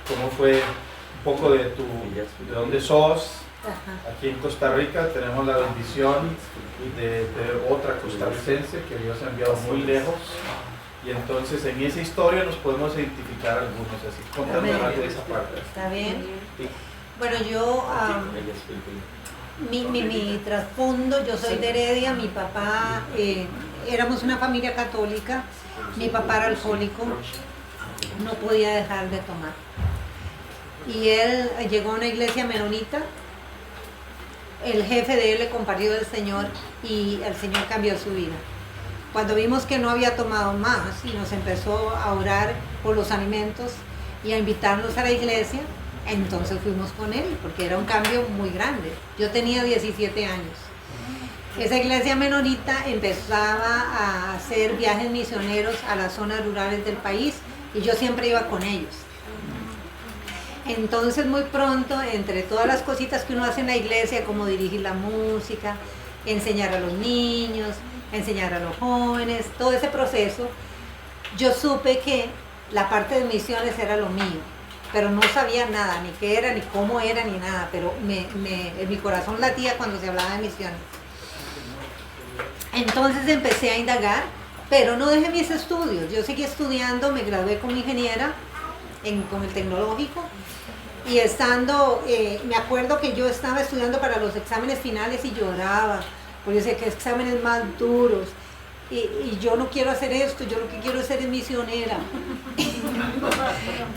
cómo fue un poco de dónde sos. Ajá. Aquí en Costa Rica tenemos la bendición de otra costarricense que Dios ha enviado muy lejos, y entonces en esa historia nos podemos identificar algunos, así contando Amén. más de esa parte. ¿Está bien? Bueno, yo, mi trasfondo, yo soy de Heredia, mi papá, éramos una familia católica, mi papá era alcohólico, no podía dejar de tomar. Y él llegó a una iglesia menonita el jefe de él le compartió del Señor y el Señor cambió su vida. Cuando vimos que no había tomado más y nos empezó a orar por los alimentos y a invitarnos a la iglesia, entonces fuimos con él, porque era un cambio muy grande. Yo tenía 17 años. Esa iglesia menonita empezaba a hacer viajes misioneros a las zonas rurales del país y yo siempre iba con ellos. Entonces muy pronto, entre todas las cositas que uno hace en la iglesia, como dirigir la música, enseñar a los niños, enseñar a los jóvenes, todo ese proceso, yo supe que la parte de misiones era lo mío, pero no sabía nada, ni qué era, ni cómo era, ni nada, pero en mi corazón latía cuando se hablaba de misiones. Entonces empecé a indagar, pero no dejé mis estudios. Yo seguí estudiando, me gradué como ingeniera con el tecnológico y estando, me acuerdo que yo estaba estudiando para los exámenes finales y lloraba, porque decía que exámenes más duros y yo no quiero hacer esto, yo lo que quiero es ser misionera.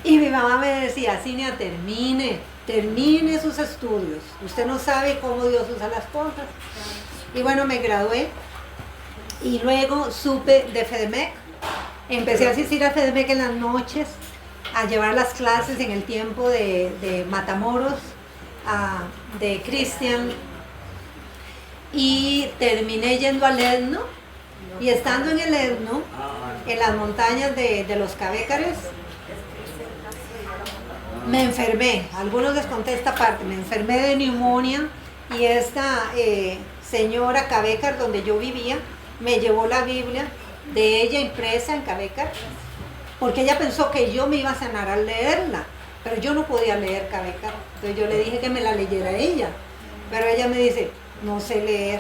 Y mi mamá me decía, Cinia, termine sus estudios, usted no sabe cómo Dios usa las cosas. Y bueno, me gradué. Y luego supe de FEDEMEC, empecé a asistir a FEDEMEC en las noches, a llevar las clases en el tiempo de Matamoros, de Cristian, y terminé yendo al Etno, y estando en el Etno, en las montañas de los Cabécares, me enfermé. A algunos les conté esta parte, me enfermé de neumonía, y esta señora Cabécar, donde yo vivía, me llevó la Biblia de ella impresa en Cabécar, porque ella pensó que yo me iba a sanar al leerla, pero yo no podía leer Cabécar. Entonces yo le dije que me la leyera ella, pero ella me dice, no sé leer.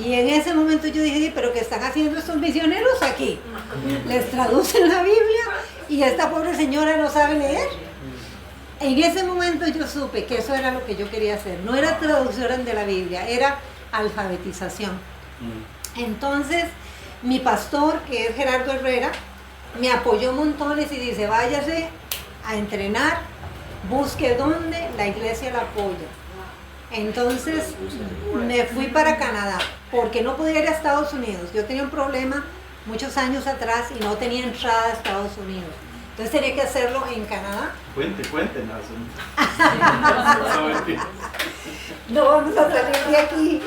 Y en ese momento yo dije, pero ¿qué están haciendo estos misioneros aquí? Les traducen la Biblia y esta pobre señora no sabe leer. En ese momento yo supe que eso era lo que yo quería hacer. No era traducción de la Biblia, era alfabetización. Entonces, mi pastor, que es Gerardo Herrera, me apoyó montones y dice, váyase a entrenar, busque dónde la iglesia la apoya. Entonces, me fui para Canadá, porque no podía ir a Estados Unidos. Yo tenía un problema muchos años atrás y no tenía entrada a Estados Unidos. Entonces tenía que hacerlo en Canadá. Cuente, No vamos a salir de aquí.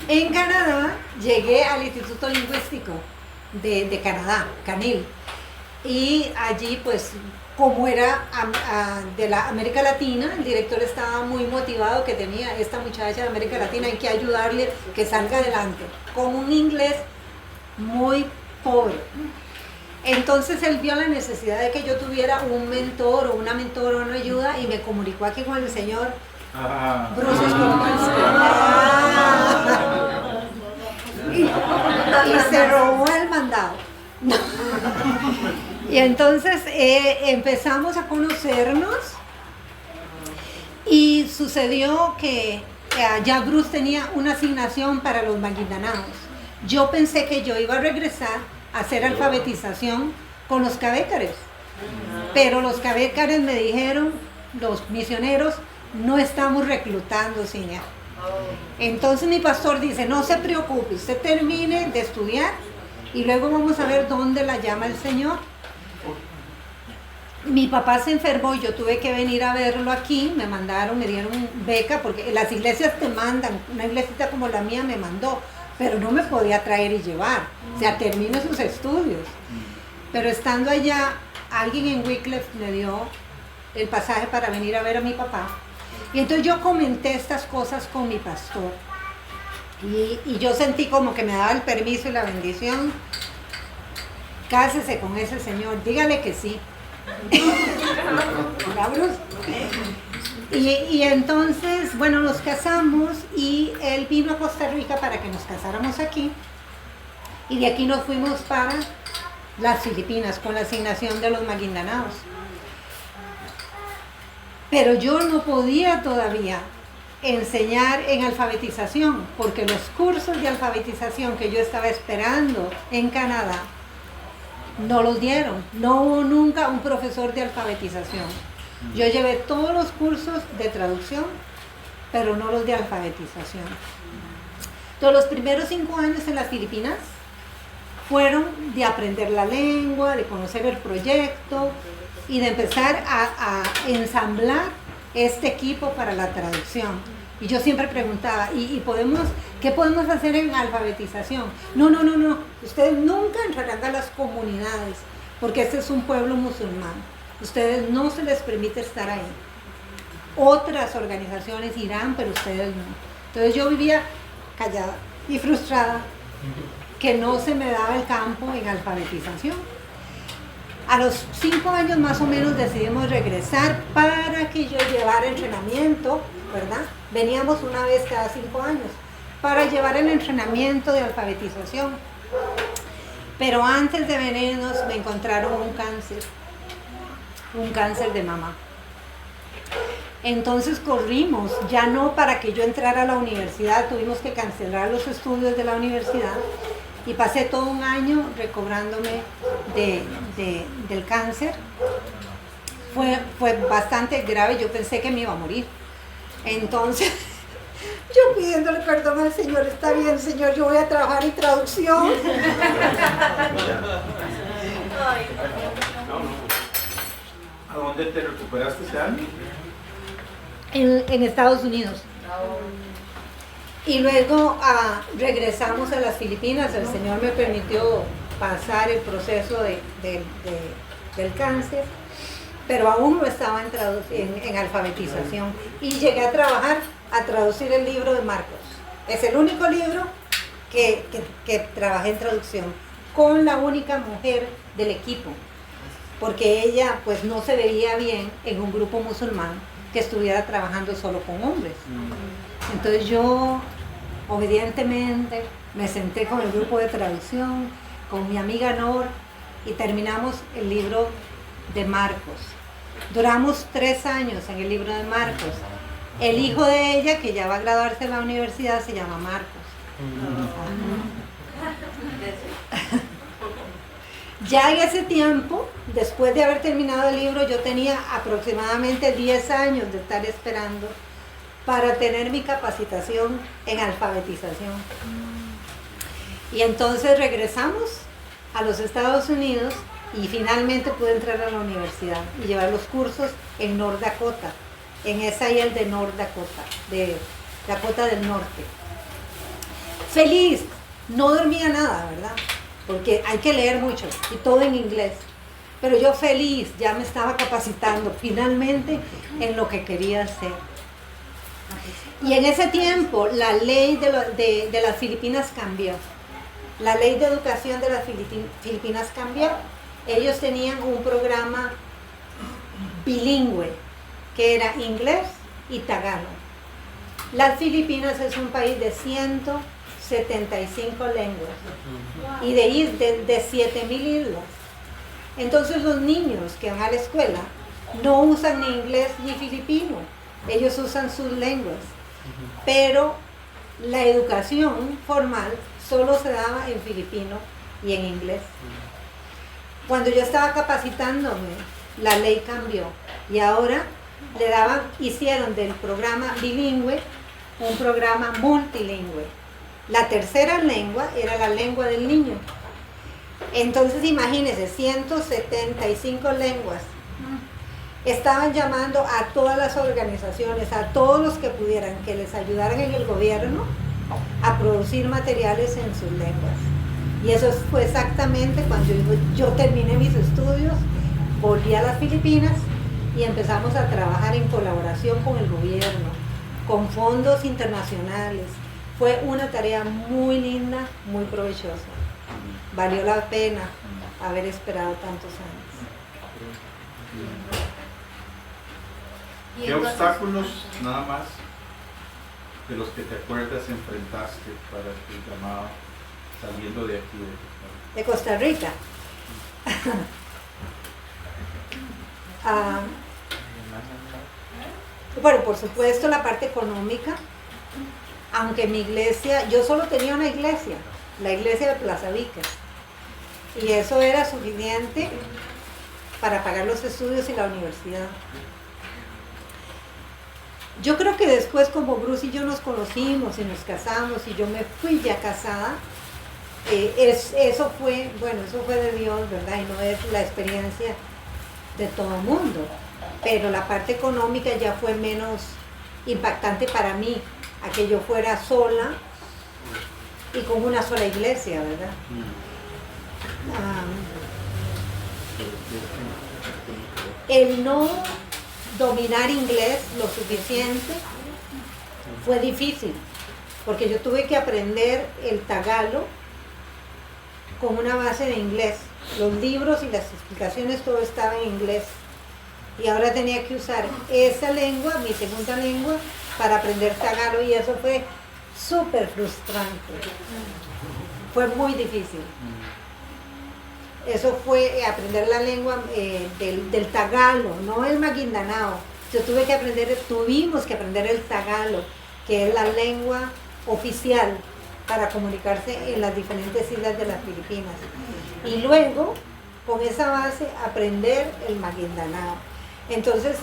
En Canadá llegué al Instituto Lingüístico de Canadá, CANIL, y allí pues como era de la América Latina, el director estaba muy motivado que tenía esta muchacha de América Latina, hay que ayudarle que salga adelante, con un inglés muy pobre. Entonces él vio la necesidad de que yo tuviera un mentor o una mentora o una ayuda y me comunicó aquí con el señor Bruce y se robó el mandado. Y entonces empezamos a conocernos y sucedió que ya Bruce tenía una asignación para los maguindanaos. Yo pensé que yo iba a regresar a hacer alfabetización con los cabécares, pero los cabécares me dijeron, los misioneros, no estamos reclutando, Cinia. Entonces mi pastor dice, no se preocupe, usted termine de estudiar y luego vamos a ver dónde la llama el Señor. Mi papá se enfermó y yo tuve que venir a verlo aquí, me dieron beca, porque las iglesias te mandan, una iglesita como la mía me mandó, pero no me podía traer y llevar, o sea, termine sus estudios. Pero estando allá, alguien en Wycliffe me dio el pasaje para venir a ver a mi papá. Y entonces yo comenté estas cosas con mi pastor. Y yo sentí como que me daba el permiso y la bendición. Cásese con ese señor, dígale que sí. Y entonces, bueno, nos casamos y él vino a Costa Rica para que nos casáramos aquí. Y de aquí nos fuimos para las Filipinas con la asignación de los maguindanaos. Pero yo no podía todavía enseñar en alfabetización, porque los cursos de alfabetización que yo estaba esperando en Canadá no los dieron. No hubo nunca un profesor de alfabetización. Yo llevé todos los cursos de traducción pero no los de alfabetización. Entonces, los primeros 5 años en las Filipinas fueron de aprender la lengua, de conocer el proyecto y de empezar a ensamblar este equipo para la traducción. Y yo siempre preguntaba, ¿qué podemos hacer en alfabetización? No, ustedes nunca entrarán a las comunidades, porque este es un pueblo musulmán. Ustedes no se les permite estar ahí. Otras organizaciones irán, pero ustedes no. Entonces yo vivía callada y frustrada que no se me daba el campo en alfabetización. A los 5 años más o menos decidimos regresar para que yo llevara entrenamiento, ¿verdad? Veníamos una vez cada 5 años para llevar el entrenamiento de alfabetización. Pero antes de venirnos me encontraron un cáncer de mama. Entonces corrimos, ya no para que yo entrara a la universidad, tuvimos que cancelar los estudios de la universidad y pasé todo un año recobrándome del cáncer. Fue bastante grave, yo pensé que me iba a morir. Entonces, yo pidiéndole perdón al Señor, está bien, Señor, yo voy a trabajar en traducción. ¿A dónde te recuperaste ese año? En Estados Unidos. Y luego regresamos a las Filipinas. El Señor me permitió pasar el proceso del cáncer, pero aún no estaba en alfabetización. Y llegué a traducir el libro de Marcos. Es el único libro que trabajé en traducción, con la única mujer del equipo, porque ella pues no se veía bien en un grupo musulmán que estuviera trabajando solo con hombres. Entonces yo obedientemente me senté con el grupo de traducción, con mi amiga Nor, y terminamos el libro de Marcos. Duramos 3 años en el libro de Marcos. El hijo de ella, que ya va a graduarse en la universidad, se llama Marcos. Ya en ese tiempo, después de haber terminado el libro, yo tenía aproximadamente 10 años de estar esperando para tener mi capacitación en alfabetización. Y entonces regresamos a los Estados Unidos y finalmente pude entrar a la universidad y llevar los cursos en North Dakota, en SIL de North Dakota, de Dakota del Norte. Feliz, no dormía nada, ¿verdad? Porque hay que leer mucho y todo en inglés. Pero yo feliz, ya me estaba capacitando finalmente en lo que quería hacer. Y en ese tiempo la ley de las Filipinas cambió. La ley de educación de las Filipinas cambió. Ellos tenían un programa bilingüe que era inglés y tagalo. Las Filipinas es un país de 175 lenguas y de 7,000 islas. Entonces los niños que van a la escuela no usan ni inglés ni filipino, ellos usan sus lenguas, pero la educación formal solo se daba en filipino y en inglés. Cuando yo estaba capacitándome, la ley cambió y ahora hicieron del programa bilingüe un programa multilingüe. La tercera lengua era la lengua del niño. Entonces imagínense, 175 lenguas. Estaban llamando a todas las organizaciones, a todos los que pudieran, que les ayudaran en el gobierno a producir materiales en sus lenguas. Y eso fue exactamente cuando yo terminé mis estudios, volví a las Filipinas y empezamos a trabajar en colaboración con el gobierno, con fondos internacionales. Fue una tarea muy linda, muy provechosa. Valió la pena haber esperado tantos años. ¿Qué obstáculos, nada más, de los que te acuerdas enfrentaste para tu llamado saliendo de aquí? De Costa Rica. Bueno, por supuesto la parte económica, aunque mi iglesia, yo solo tenía una iglesia, la iglesia de Plaza Vica, y eso era suficiente para pagar los estudios y la universidad. Yo creo que después, como Bruce y yo nos conocimos y nos casamos y yo me fui ya casada, eso fue de Dios, ¿verdad? Y no es la experiencia de todo el mundo. Pero la parte económica ya fue menos impactante para mí, a que yo fuera sola y con una sola iglesia, ¿verdad? El no dominar inglés lo suficiente fue difícil, porque yo tuve que aprender el tagalo con una base de inglés. Los libros y las explicaciones, todo estaba en inglés. Y ahora tenía que usar esa lengua, mi segunda lengua, para aprender tagalo, y eso fue súper frustrante. Fue muy difícil. Eso fue aprender la lengua del tagalo, no el maguindanao. Tuvimos que aprender el tagalo, que es la lengua oficial para comunicarse en las diferentes islas de las Filipinas. Y luego, con esa base, aprender el maguindanao. Entonces,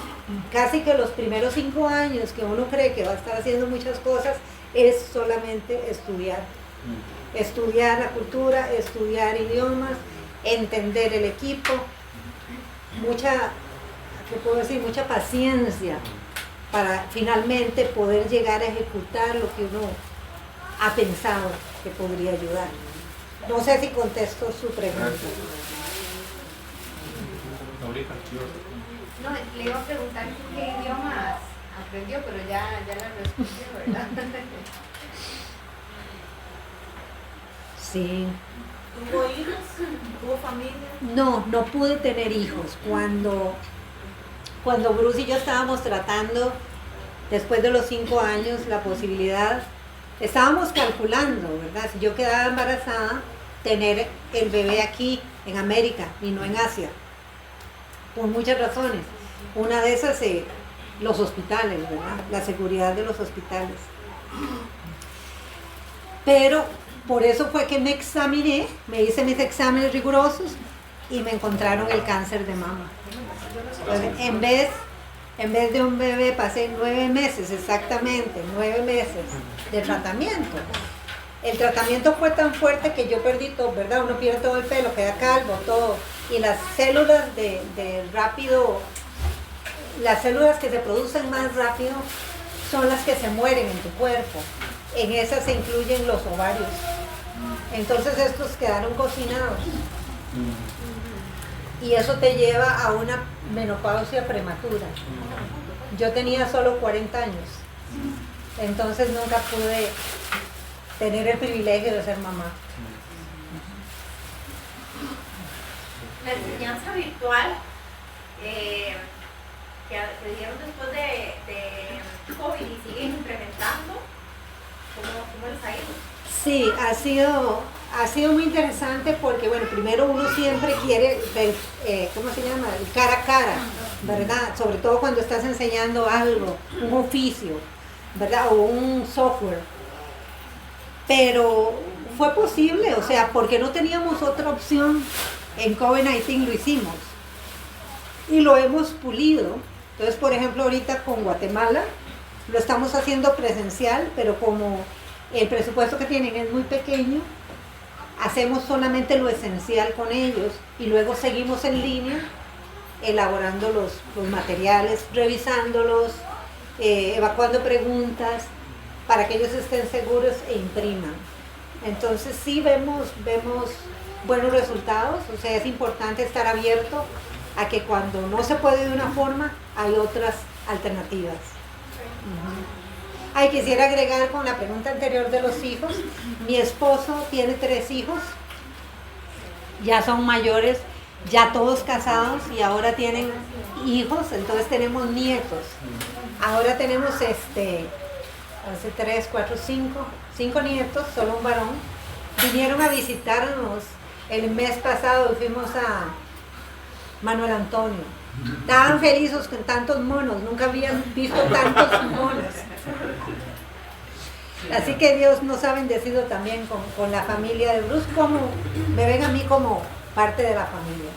casi que los primeros 5 años que uno cree que va a estar haciendo muchas cosas, es solamente estudiar. Estudiar la cultura, estudiar idiomas, entender el equipo, mucha paciencia para finalmente poder llegar a ejecutar lo que uno ha pensado que podría ayudar. No sé si contesto su pregunta. No, le iba a preguntar qué idiomas aprendió, pero ya la respondió, ¿verdad? Sí. ¿Tuvo hijos? ¿Tuvo familia? No pude tener hijos. Cuando Bruce y yo estábamos tratando, después de los 5 años, la posibilidad, estábamos calculando, ¿verdad? Si yo quedaba embarazada, tener el bebé aquí, en América, y no en Asia. Por muchas razones. Una de esas, los hospitales, ¿verdad? La seguridad de los hospitales. Pero por eso fue que me examiné, me hice mis exámenes rigurosos y me encontraron el cáncer de mama. Entonces, en vez de un bebé, pasé 9 meses, exactamente, 9 meses de tratamiento. El tratamiento fue tan fuerte que yo perdí todo, ¿verdad? Uno pierde todo el pelo, queda calvo, todo. Y las células las células que se producen más rápido son las que se mueren en tu cuerpo. En esas se incluyen los ovarios. Entonces estos quedaron cocinados. Y eso te lleva a una menopausia prematura. Yo tenía solo 40 años. Entonces nunca pude tener el privilegio de ser mamá. La enseñanza virtual que dieron después de COVID y siguen implementando, ¿cómo les ha ido? Sí, ha sido muy interesante porque, bueno, primero uno siempre quiere, ¿cómo se llama? El cara a cara, ¿verdad? Sobre todo cuando estás enseñando algo, un oficio, ¿verdad? O un software. Pero fue posible, o sea, porque no teníamos otra opción. En COVID-19 lo hicimos y lo hemos pulido. Entonces, por ejemplo, ahorita con Guatemala lo estamos haciendo presencial, pero como el presupuesto que tienen es muy pequeño, hacemos solamente lo esencial con ellos y luego seguimos en línea elaborando los materiales, revisándolos, evacuando preguntas para que ellos estén seguros e impriman. Entonces sí vemos buenos resultados, o sea, es importante estar abierto a que cuando no se puede de una forma, hay otras alternativas. Quisiera agregar con la pregunta anterior de los hijos. Mi esposo tiene 3 hijos, ya son mayores, ya todos casados y ahora tienen hijos, entonces tenemos nietos. Ahora tenemos hace 3, 4, 5 nietos, solo un varón. Vinieron a visitarnos el mes pasado y fuimos a Manuel Antonio. Estaban felices con tantos monos, nunca habían visto tantos monos. Así que Dios nos ha bendecido también con la familia de Bruce, como me ven a mí como parte de la familia.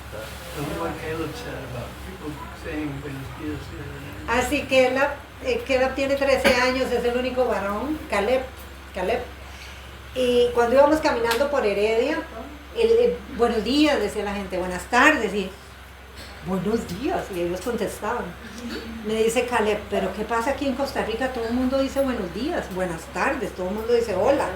what Caleb said about people saying buenos días the other day. Así que Caleb tiene 13 años, es el único varón, Caleb. Y cuando íbamos caminando por Heredia, buenos días, decía la gente, buenas tardes, y buenos días, y ellos contestaban. Me dice Caleb, pero ¿qué pasa aquí en Costa Rica? Todo el mundo dice buenos días, buenas tardes, todo el mundo dice hola.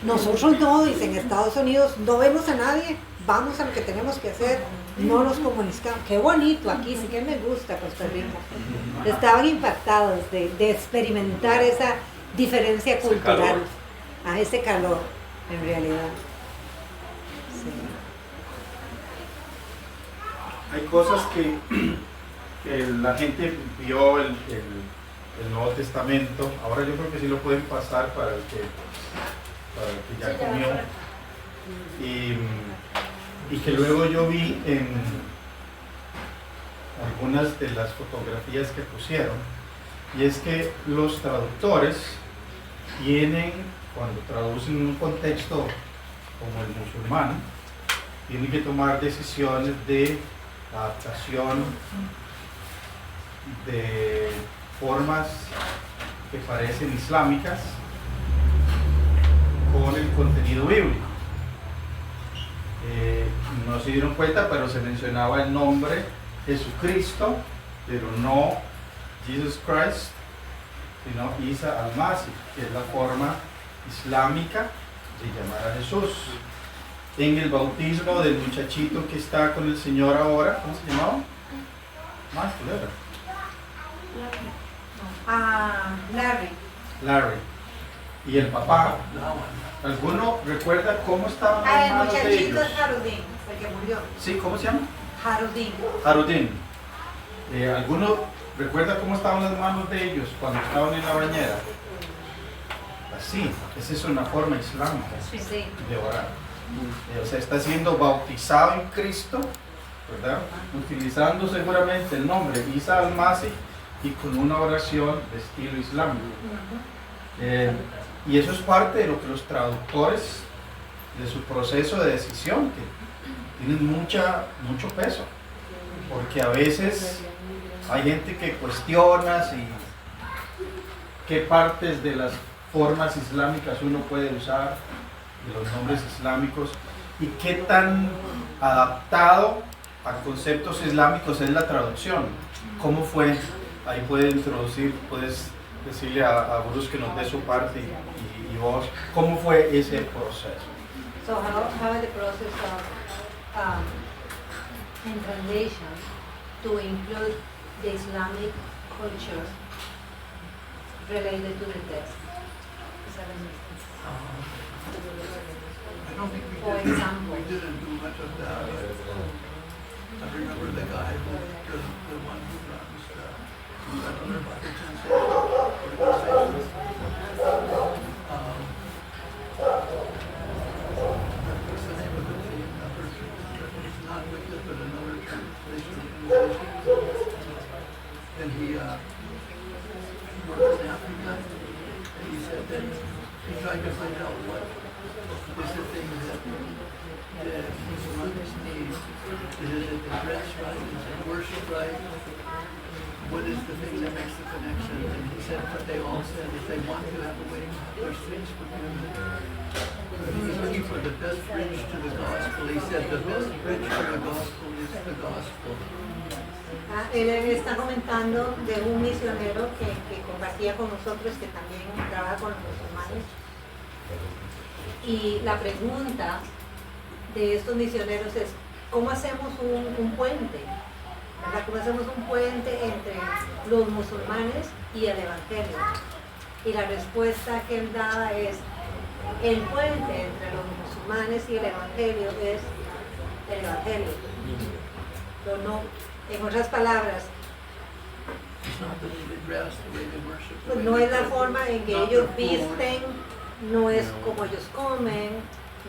Nosotros no, dice, en Estados Unidos no vemos a nadie, vamos a lo que tenemos que hacer, no nos comunicamos. Qué bonito aquí, sí que me gusta Costa Rica. Estaban impactados de experimentar esa diferencia cultural, a ese calor, en realidad. Sí. Hay cosas que la gente vio el Nuevo Testamento. Ahora yo creo que sí lo pueden pasar para el que ya comió. Y que luego yo vi en algunas de las fotografías que pusieron. Y es que los traductores tienen, cuando traducen en un contexto como el musulmán, tienen que tomar decisiones de adaptación de formas que parecen islámicas con el contenido bíblico. No se dieron cuenta, pero se mencionaba el nombre Jesucristo, pero no Jesus Christ, sino Isa al-Masih, que es la forma islámica de llamar a Jesús. En el bautismo del muchachito que está con el Señor ahora, ¿cómo se llamaba? Larry. Y el papá. ¿Alguno recuerda cómo estaban las El manos de muchachito ellos? es Harudín, el que murió. Sí, ¿cómo se llama? Harudín. ¿Alguno recuerda cómo estaban las manos de ellos cuando estaban en la bañera? Así, esa es una forma islámica de orar. O sea, está siendo bautizado en Cristo, ¿verdad? Utilizando seguramente el nombre Isa al-Masih y con una oración de estilo islámico. Y eso es parte de lo que los traductores, de su proceso de decisión, que tienen mucho peso, porque a veces hay gente que cuestiona si qué partes de las formas islámicas uno puede usar, de los nombres islámicos, y qué tan adaptado a conceptos islámicos es la traducción. ¿Cómo fue? Ahí puedes decirle a Bruce que nos dé su parte y vos, ¿cómo fue ese proceso? So how the process of in translation to include the Islamic culture related to the text? Does that make sense? I don't think For example. we didn't do much of that. I remember the guy the one who runs that other Bible translation organization. What's the name of it? It's not Wicked, but another translation organization. And he worked in Africa, and he said that he tried to find out what is the thing that Muslims need. Is it the dress right? Is it worship right? What is the thing that makes the connection? And he said, but they all said if they want to have a wedding, there's things for them. He's looking for the best bridge to the gospel. He said the best bridge to the gospel is the gospel. Él está comentando de un misionero que compartía con nosotros, que también trabaja con los musulmanes. Y la pregunta de estos misioneros es, ¿cómo hacemos un puente? ¿Verdad? ¿Cómo hacemos un puente entre los musulmanes y el evangelio? Y la respuesta que él daba es, el puente entre los musulmanes y el evangelio es el evangelio. Pero no, en otras palabras, pues no es la forma en que ellos visten, no es como ellos comen,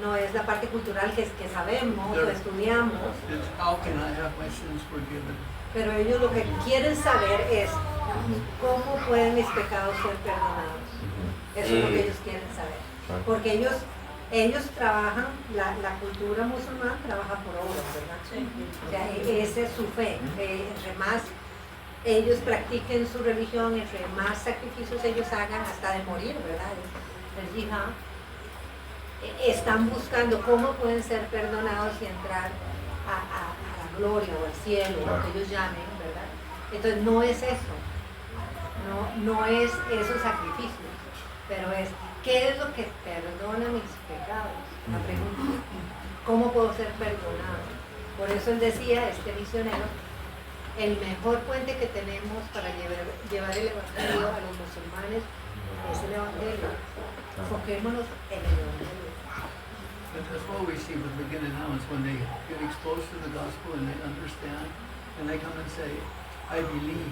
no es la parte cultural que sabemos o estudiamos. Pero ellos lo que quieren saber es cómo pueden mis pecados ser perdonados. Eso es lo que ellos quieren saber. Porque ellos ellos trabajan, la cultura musulmana trabaja por obras, ¿verdad? O sea, esa es su fe. Entre más ellos practiquen su religión, entre más sacrificios ellos hagan hasta de morir, ¿verdad? El yihad, están buscando cómo pueden ser perdonados y entrar a la gloria o al cielo, lo que ellos llamen, ¿verdad? Entonces no es eso, no es esos sacrificios, pero es ¿qué es lo que perdona mis pecados? La pregunta, ¿cómo puedo ser perdonado? Por eso él decía, este misionero, el mejor puente que tenemos para llevar el evangelio a los musulmanes es el evangelio. Enfoquémonos en el evangelio. That's what we see with beginning now is when they get exposed to the gospel and they understand and they come and say, I believe,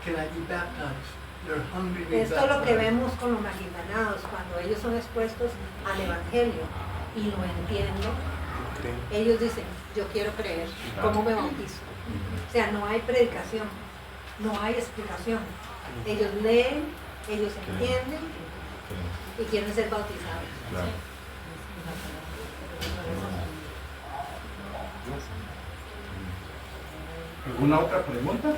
can I be baptized? They're hungry to be Esto es lo que baptized. vemos con los maguindanados, cuando ellos son expuestos al evangelio y lo entiendo, ellos dicen, yo quiero creer, ¿cómo me bautizo? O sea, no hay predicación, no hay explicación. Ellos leen, ellos entienden y quieren ser bautizados. ¿Alguna otra pregunta?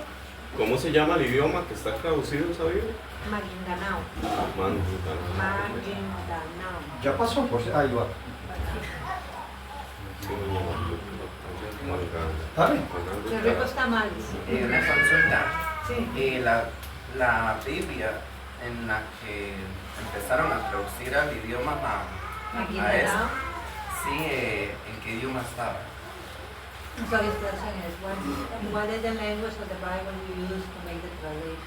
¿Cómo se llama el idioma que está traducido, sabía? Maguindanao. Maguindanao. Maguindanao. Ya pasó, por si. Ahí va. ¿Dale? Qué ricos tamales. Una consulta. Sí. La Biblia en la que empezaron a traducir al idioma a Maguindanao. sí, ¿en qué idioma estaba? So his question is, what is the language of the Bible you use to make the translation?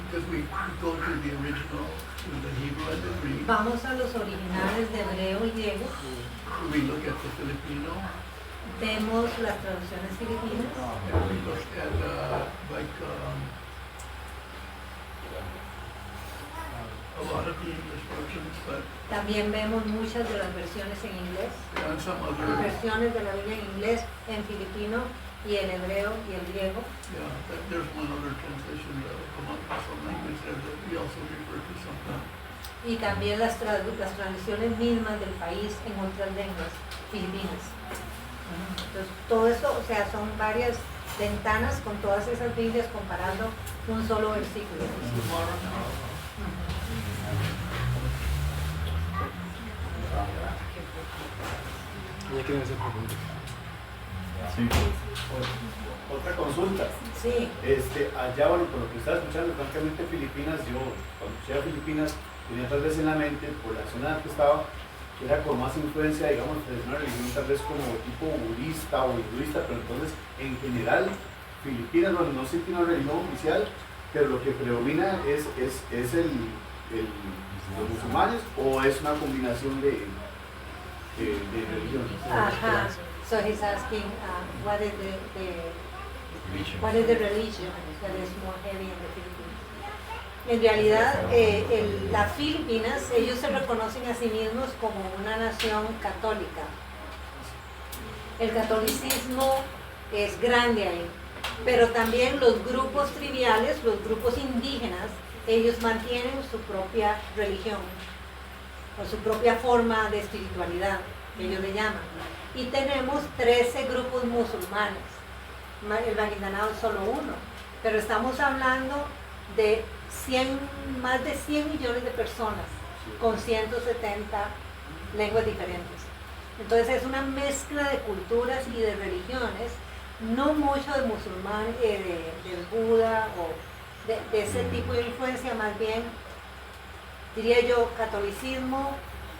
Because we go to the original, to the Hebrew and the Greek. Vamos a los originales de hebreo y griego, We look at the Filipino. vemos las traducciones filipinas, And we look at a lot of the English versions, but también vemos muchas de las versiones en inglés, and some other, versiones de la Biblia en inglés, en filipino y en hebreo y el griego. yeah, there's one other translation that will come up with some language there that we also refer to sometimes. Y también las traducciones mismas del país en otras lenguas filipinas. Entonces, todo eso, o sea, son varias ventanas con todas esas Biblias comparando un solo versículo. Ya quieren hacer preguntas. Sí. Otra consulta. Sí. Allá, bueno, por lo que estaba escuchando, francamente Filipinas, yo cuando escuché a Filipinas tenía tal vez en la mente, por la zona en la que estaba, que era con más influencia, digamos, de una religión tal vez como tipo budista o hinduista, pero entonces en general Filipinas, bueno, no sé si tiene una religión oficial, pero lo que predomina es los musulmanes o es una combinación de religiones. Ajá. So he's asking, what is the religion that is more heavy in the Philippines? En realidad, las Filipinas, ellos se reconocen a sí mismos como una nación católica. El catolicismo es grande ahí, pero también los grupos triviales, los grupos indígenas, ellos mantienen su propia religión o su propia forma de espiritualidad, que ellos le llaman. Y tenemos 13 grupos musulmanes. El Maguindanao es solo uno, pero estamos hablando de más de 100 millones de personas con 170 lenguas diferentes. Entonces es una mezcla de culturas y de religiones, no mucho de musulmán, del Buda o de ese tipo de influencia, más bien diría yo catolicismo,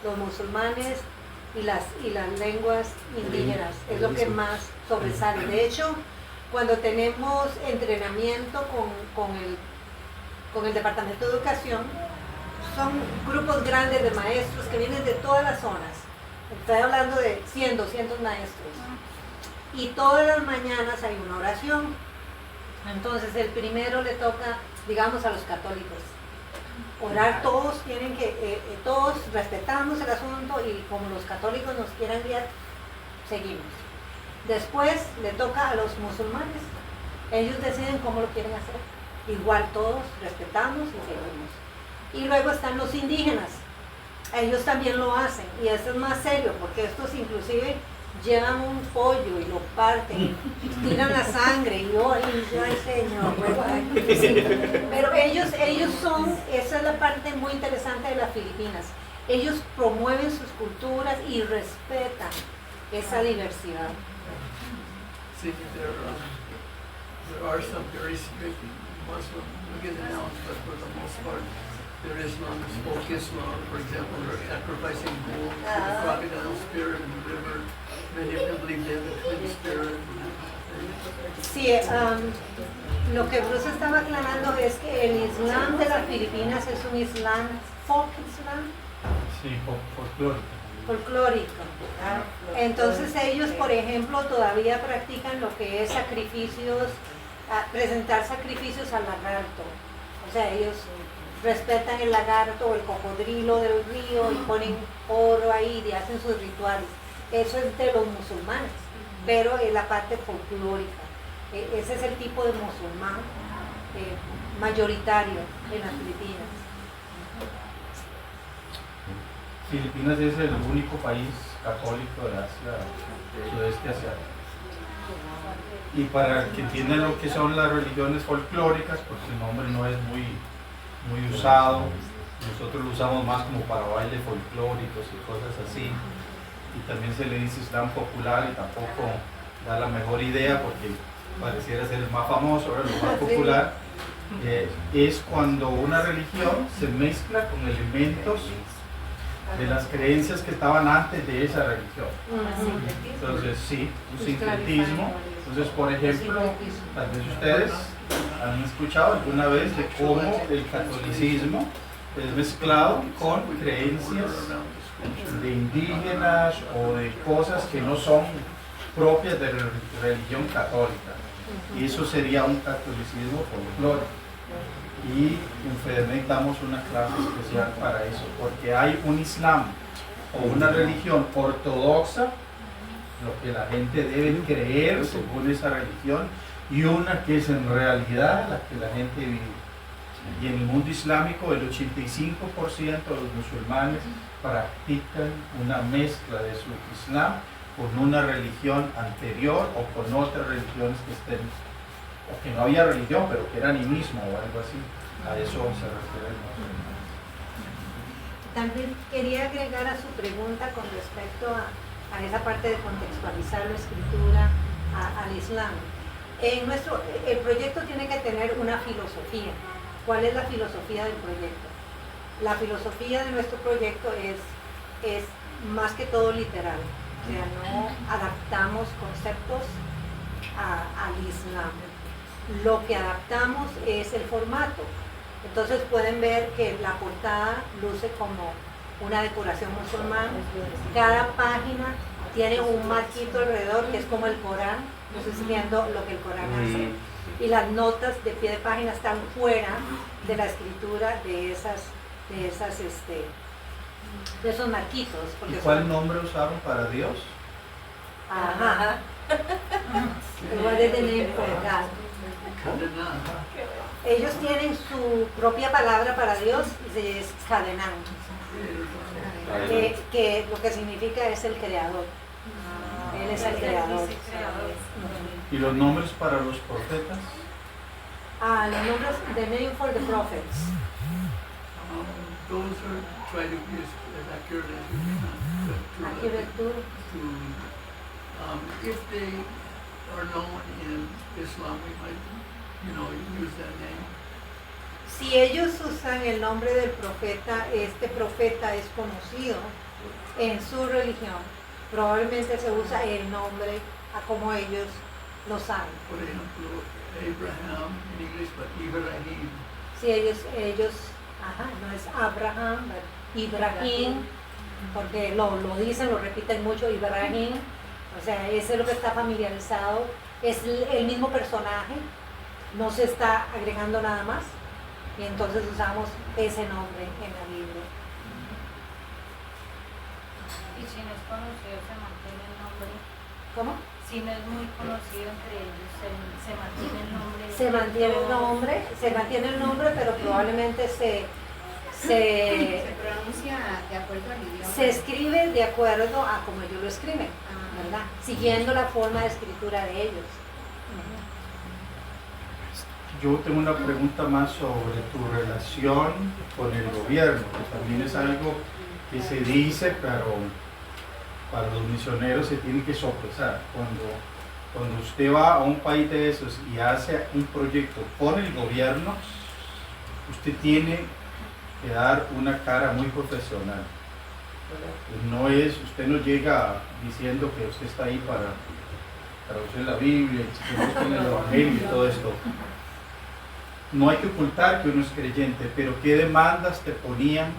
los musulmanes y las lenguas indígenas, es lo que más sobresale. De hecho, cuando tenemos entrenamiento con el Departamento de Educación, son grupos grandes de maestros que vienen de todas las zonas. Estoy hablando de 100, 200 maestros. Y todas las mañanas hay una oración. Entonces el primero le toca, digamos, a los católicos. Orar, todos tienen que, todos respetamos el asunto y como los católicos nos quieran guiar, seguimos. Después le toca a los musulmanes. Ellos deciden cómo lo quieren hacer. Igual todos respetamos y seguimos. Y luego están los indígenas. ellos también lo hacen, y esto es más serio, porque estos inclusive llevan un pollo y lo parten, y tiran la sangre, y yo, ay señor, sí. Pero ellos son, esa es la parte muy interesante de las Filipinas, ellos promueven sus culturas y respetan esa diversidad. See, there are some very strict Muslim Mindanao, but for the most part, there is folk Islam. For example, they're sacrificing bulls to the crocodile spirit in the river. Many of them believe they have a twin spirit. Sí, lo que Bruce estaba aclarando es que el Islam de las Filipinas es un Islam folk Islam. Sí, Folclórico. Entonces ellos, por ejemplo, todavía practican lo que es sacrificios, presentar sacrificios al lagarto. O sea, ellos respetan el lagarto o el cocodrilo del río y ponen oro ahí y hacen sus rituales. Eso es de los musulmanes, pero es la parte folclórica. Ese es el tipo de musulmán mayoritario en las Filipinas. Filipinas es el único país católico de Asia, sudeste asiático. Y para que entiendan lo que son las religiones folclóricas, porque el nombre no es muy usado, nosotros lo usamos más como para bailes folclóricos y cosas así. Y también se le dice Islam popular y tampoco da la mejor idea porque pareciera ser el más famoso, ¿verdad? Lo más popular. Es cuando una religión se mezcla con elementos de las creencias que estaban antes de esa religión. Entonces sí, un sincretismo. Entonces, por ejemplo, tal vez ustedes han escuchado alguna vez de cómo el catolicismo es mezclado con creencias de indígenas o de cosas que no son propias de la religión católica. Y eso sería un catolicismo folclórico. Y en FEDERNET damos una clase especial para eso, porque hay un Islam o una religión ortodoxa, lo que la gente debe creer según esa religión, y una que es en realidad la que la gente vive. Y en el mundo islámico el 85% de los musulmanes practican una mezcla de su Islam con una religión anterior o con otras religiones que estén, o que no había religión, pero que era animismo o algo así. A eso se refiere el musulmán. También quería agregar a su pregunta con respecto a esa parte de contextualizar la escritura al Islam. El proyecto tiene que tener una filosofía. ¿Cuál es la filosofía del proyecto? La filosofía de nuestro proyecto es más que todo literal. O sea, no adaptamos conceptos al Islam. Lo que adaptamos es el formato. Entonces pueden ver que la portada luce como una decoración musulmana. Cada página tiene un marquito alrededor que es como el Corán. Entonces viendo lo que el Corán hace. Y las notas de pie de página están fuera de la escritura de esos marquitos. ¿Y cuál nombre usaron para Dios? Ajá. What is the name for God? Ellos tienen su propia palabra para Dios, y es Cadenán, que lo que significa es el creador. Él es el creador. ¿Y los nombres para los profetas? Los nombres, the name for the prophets. Those are try to be as accurate as you can. Accurate too. If they are known in Islam, we might, use that name. Si ellos usan el nombre del profeta, este profeta es conocido en su religión, probablemente se usa el nombre a como ellos lo saben. Por ejemplo, Abraham en inglés, but Ibrahim. Si ellos, no es Abraham, but Ibrahim, porque lo dicen, lo repiten mucho, Ibrahim, o sea, ese es lo que está familiarizado, es el mismo personaje, no se está agregando nada más, y entonces usamos ese nombre en la Biblia. Y si no es conocido, se mantiene el nombre. ¿Cómo? Si no es muy conocido entre ellos, se mantiene el nombre. Se mantiene el nombre, pero probablemente se Se pronuncia de acuerdo al idioma. Se escribe de acuerdo a como ellos lo escriben, ¿verdad? Siguiendo la forma de escritura de ellos. Yo tengo una pregunta más sobre tu relación con el gobierno, que también es algo que se dice, pero para los misioneros se tiene que sopesar. Cuando usted va a un país de esos y hace un proyecto con el gobierno, usted tiene que dar una cara muy profesional. Usted no llega diciendo que usted está ahí para traducir la Biblia, que en el Evangelio y todo esto. No hay que ocultar que uno es creyente, pero ¿qué demandas te ponían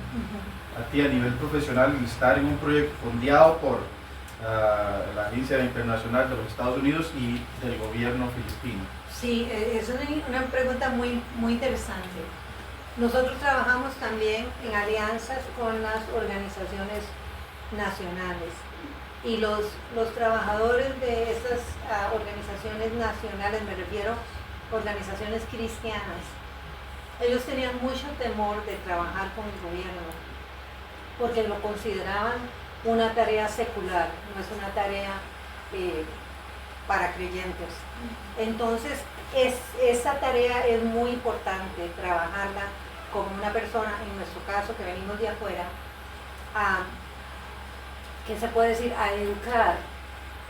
a ti a nivel profesional en estar en un proyecto fondeado por la Agencia Internacional de los Estados Unidos y del gobierno filipino? Sí, es una pregunta muy, muy interesante. Nosotros trabajamos también en alianzas con las organizaciones nacionales y los trabajadores de estas organizaciones nacionales, me refiero organizaciones cristianas, ellos tenían mucho temor de trabajar con el gobierno porque lo consideraban una tarea secular, no es una tarea para creyentes. Entonces, esa tarea es muy importante, trabajarla con una persona, en nuestro caso, que venimos de afuera, ¿qué se puede decir? A educar,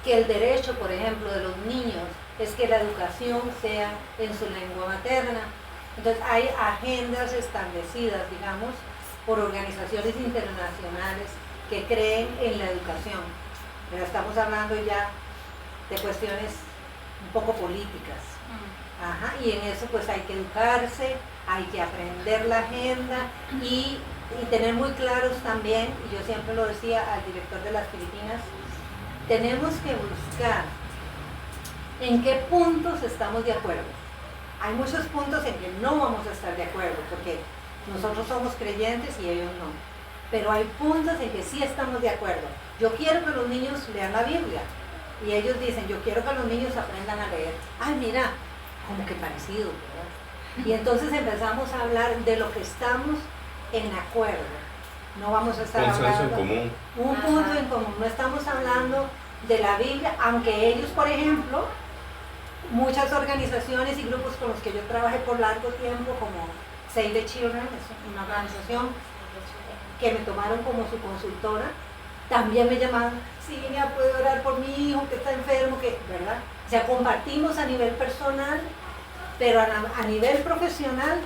que el derecho, por ejemplo, de los niños es que la educación sea en su lengua materna. Entonces hay agendas establecidas, digamos, por organizaciones internacionales que creen en la educación. Pero estamos hablando ya de cuestiones un poco políticas. Ajá, y en eso pues hay que educarse, hay que aprender la agenda y tener muy claros también, y yo siempre lo decía al director de las Filipinas, tenemos que buscar en qué puntos estamos de acuerdo. Hay muchos puntos en que no vamos a estar de acuerdo, porque nosotros somos creyentes y ellos no. Pero hay puntos en que sí estamos de acuerdo. Yo quiero que los niños lean la Biblia. Y ellos dicen, yo quiero que los niños aprendan a leer. Ay, mira, como que parecido, ¿verdad? Y entonces empezamos a hablar de lo que estamos en acuerdo. No vamos a estar Consenso hablando... en común. Un punto en común. No estamos hablando de la Biblia, aunque ellos, por ejemplo, muchas organizaciones y grupos con los que yo trabajé por largo tiempo, como Save the Children, es una organización que me tomaron como su consultora, también me llamaban, sí, ya puedo orar por mi hijo que está enfermo, ¿verdad? O sea, compartimos a nivel personal, pero a nivel profesional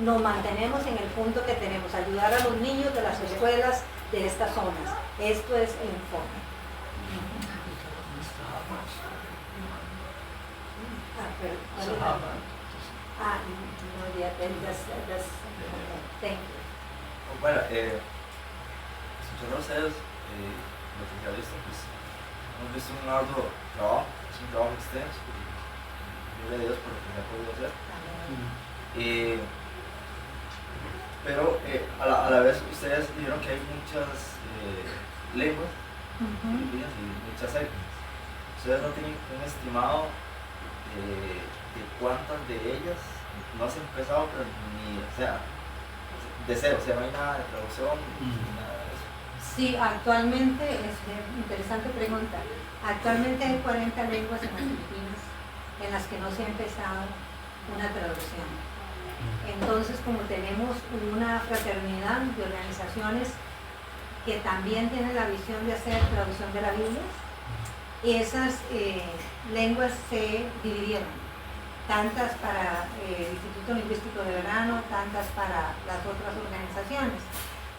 nos mantenemos en el punto que tenemos, ayudar a los niños de las escuelas de estas zonas. Esto es el enfoque. Thank you. Bueno, escuchando a ustedes, lo que se ha visto, pues hemos visto un arduo trabajo, es un trabajo extenso, y gloria a Dios por lo que se ha podido hacer. Pero a la vez ustedes dijeron que hay muchas lenguas filipinas y muchas etnias. Ustedes no tienen un estimado de cuántas de ellas no has empezado, pero ni, o sea, de cero, o sea, no hay nada de traducción, ni nada de eso. Sí, actualmente, interesante pregunta, actualmente hay 40 lenguas en las Filipinas en las que no se ha empezado una traducción. Entonces, como tenemos una fraternidad de organizaciones que también tienen la visión de hacer traducción de la Biblia, esas lenguas se dividieron, tantas para el Instituto Lingüístico de Verano, tantas para las otras organizaciones,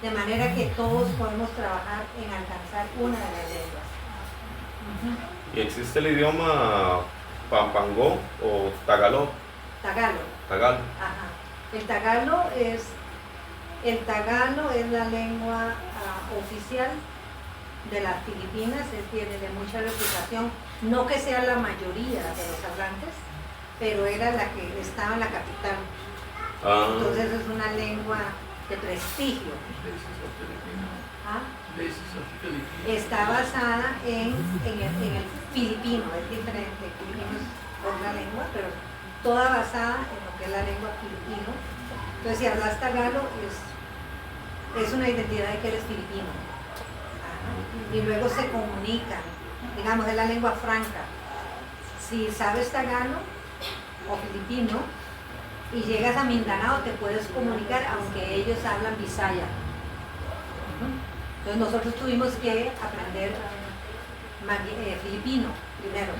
de manera que todos podemos trabajar en alcanzar una de las lenguas. ¿Y existe el idioma Pampangó o Tagalog? Tagalog. Ajá. El Tagalog es la lengua oficial de las Filipinas, tiene de mucha reputación, no que sea la mayoría de los hablantes, pero era la que estaba en la capital. Entonces es una lengua de prestigio. Está basada en el filipino, es diferente, el filipino es otra lengua, pero toda basada en lo que es la lengua filipino. Entonces si hablas tagalo es una identidad de que él es filipino. Ajá. Y luego se comunican, digamos, es la lengua franca. Si sabes tagalo o filipino y llegas a Mindanao, te puedes comunicar aunque ellos hablan bisaya. Entonces nosotros tuvimos que aprender filipino primero.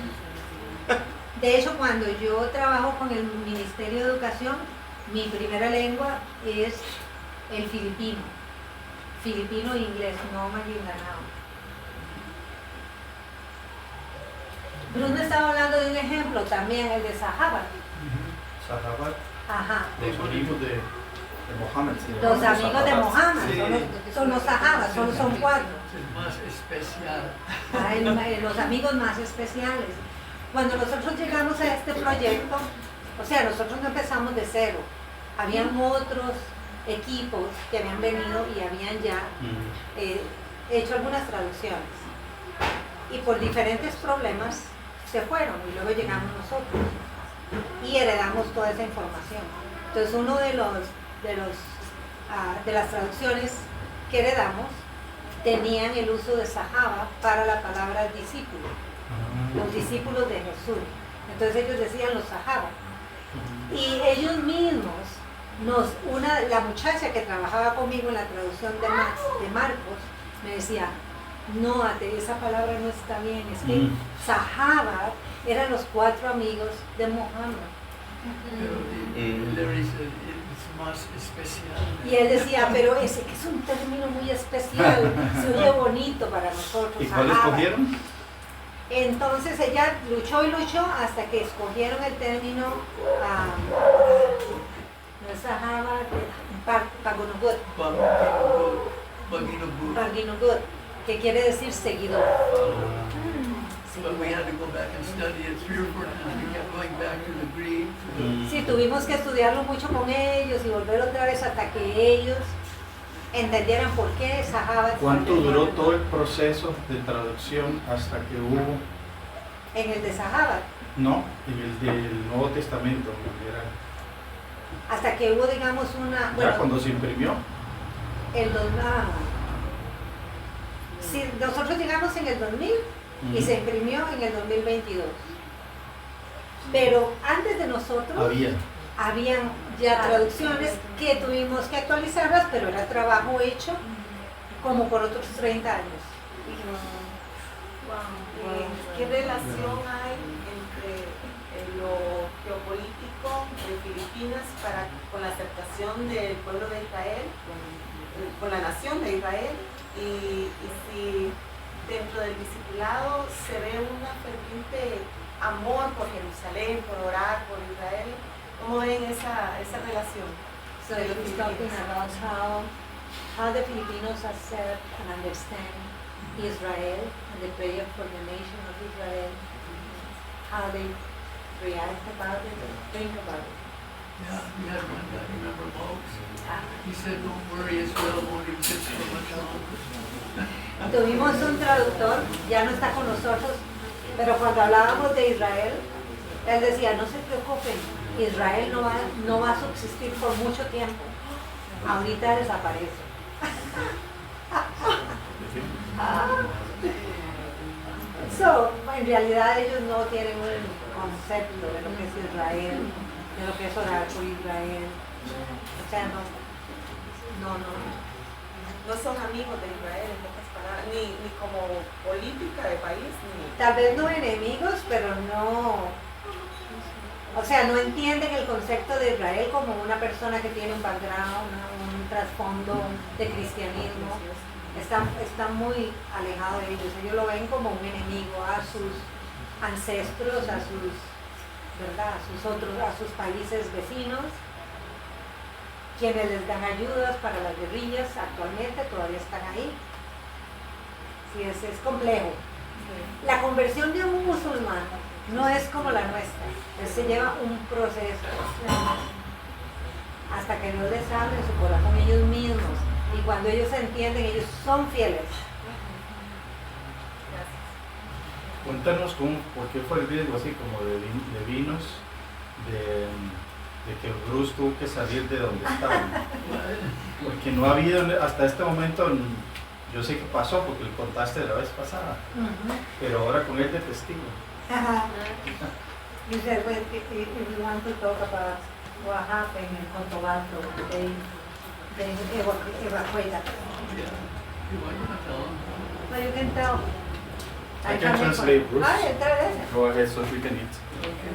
De hecho, cuando yo trabajo con el Ministerio de Educación, mi primera lengua es el filipino. Filipino e inglés, no maguindanao. Bruno estaba hablando de un ejemplo también, el de Sahabat. Sahabat. Ajá. Los amigos de Mohammed. Los amigos de Mohammed, son los Sahabat, son 4. Es más especial. Los amigos más especiales. Cuando nosotros llegamos a este proyecto, o sea, nosotros no empezamos de cero. Habían otros equipos que habían venido y habían ya hecho algunas traducciones. Y por diferentes problemas se fueron y luego llegamos nosotros y heredamos toda esa información. Entonces uno de las traducciones que heredamos tenían el uso de Sahaba para la palabra discípulo, los discípulos de Jesús. Entonces ellos decían los Sahaba. Y ellos mismos, la muchacha que trabajaba conmigo en la traducción de Marcos, me decía, no, Ate, esa palabra no está bien, es que Sahaba eran los 4 amigos de Mohammed. Pero Larry said it's más especial. Y él decía, pero ese que es un término muy especial, se oye bonito para nosotros. ¿Y cuál Sahaba. escogieron? Entonces ella luchó y luchó hasta que escogieron el término no es Sahaba, Pagunugut. Pagunugut, que quiere decir seguidor. But we had to go back and study it 3 or 4 times. We kept going back to the Greek. Sí, tuvimos que estudiarlo mucho con ellos y volver otra vez hasta que ellos entendieran por qué Sahaba. ¿Cuánto duró todo el proceso de traducción hasta que hubo? En el de Sahaba. No, en el del Nuevo Testamento. Hasta que hubo, digamos, una... Ya cuando se imprimió. Sí, nosotros llegamos en el 2000 y se imprimió en el 2022. Pero antes de nosotros habían ya traducciones que tuvimos que actualizarlas, pero era trabajo hecho como por otros 30 años. ¿Qué relación hay entre lo geopolítico de Filipinas con la aceptación del pueblo de Israel, con la nación de Israel? Y si dentro del discipulado se ve una ferviente amor por Jerusalén, por orar por Israel, ¿cómo ven esa relación? So he's talking about how the Filipinos accept and understand Israel and the prayer for the nation of Israel, how they react about it and think about it. Yeah, we had one guy, remember Mokes? He said, don't worry, Israel won't exist for much longer. Tuvimos un traductor, ya no está con nosotros, pero cuando hablábamos de Israel, él decía, no se preocupen, Israel no va a subsistir por mucho tiempo, ahorita desaparece. En realidad ellos no tienen un concepto de lo que es Israel, de lo que es orar por Israel, o sea, no son amigos de Israel, en pocas palabras, ni como política de país, ni... Tal vez no enemigos, pero no... O sea, no entienden el concepto de Israel como una persona que tiene un background, un trasfondo de cristianismo. Está muy alejado de ellos. Ellos lo ven como un enemigo a sus ancestros, a sus países vecinos, quienes les dan ayudas para las guerrillas actualmente todavía están ahí. Sí, es complejo. La conversión de un musulmán no es como la nuestra, se lleva un proceso hasta que Dios les abre su corazón ellos mismos, y cuando ellos se entienden, ellos son fieles. Cuéntanos por qué fue el riesgo así como de vinos, de que Bruce tuvo que salir de donde estaba, porque no ha habido hasta este momento, yo sé que pasó porque lo contaste la vez pasada, pero ahora con él de testigo. You said if you want to talk about what happened in Cotabato, they evacuated. But you can tell. I can translate, Bruce. Entonces, Go ahead so we can eat.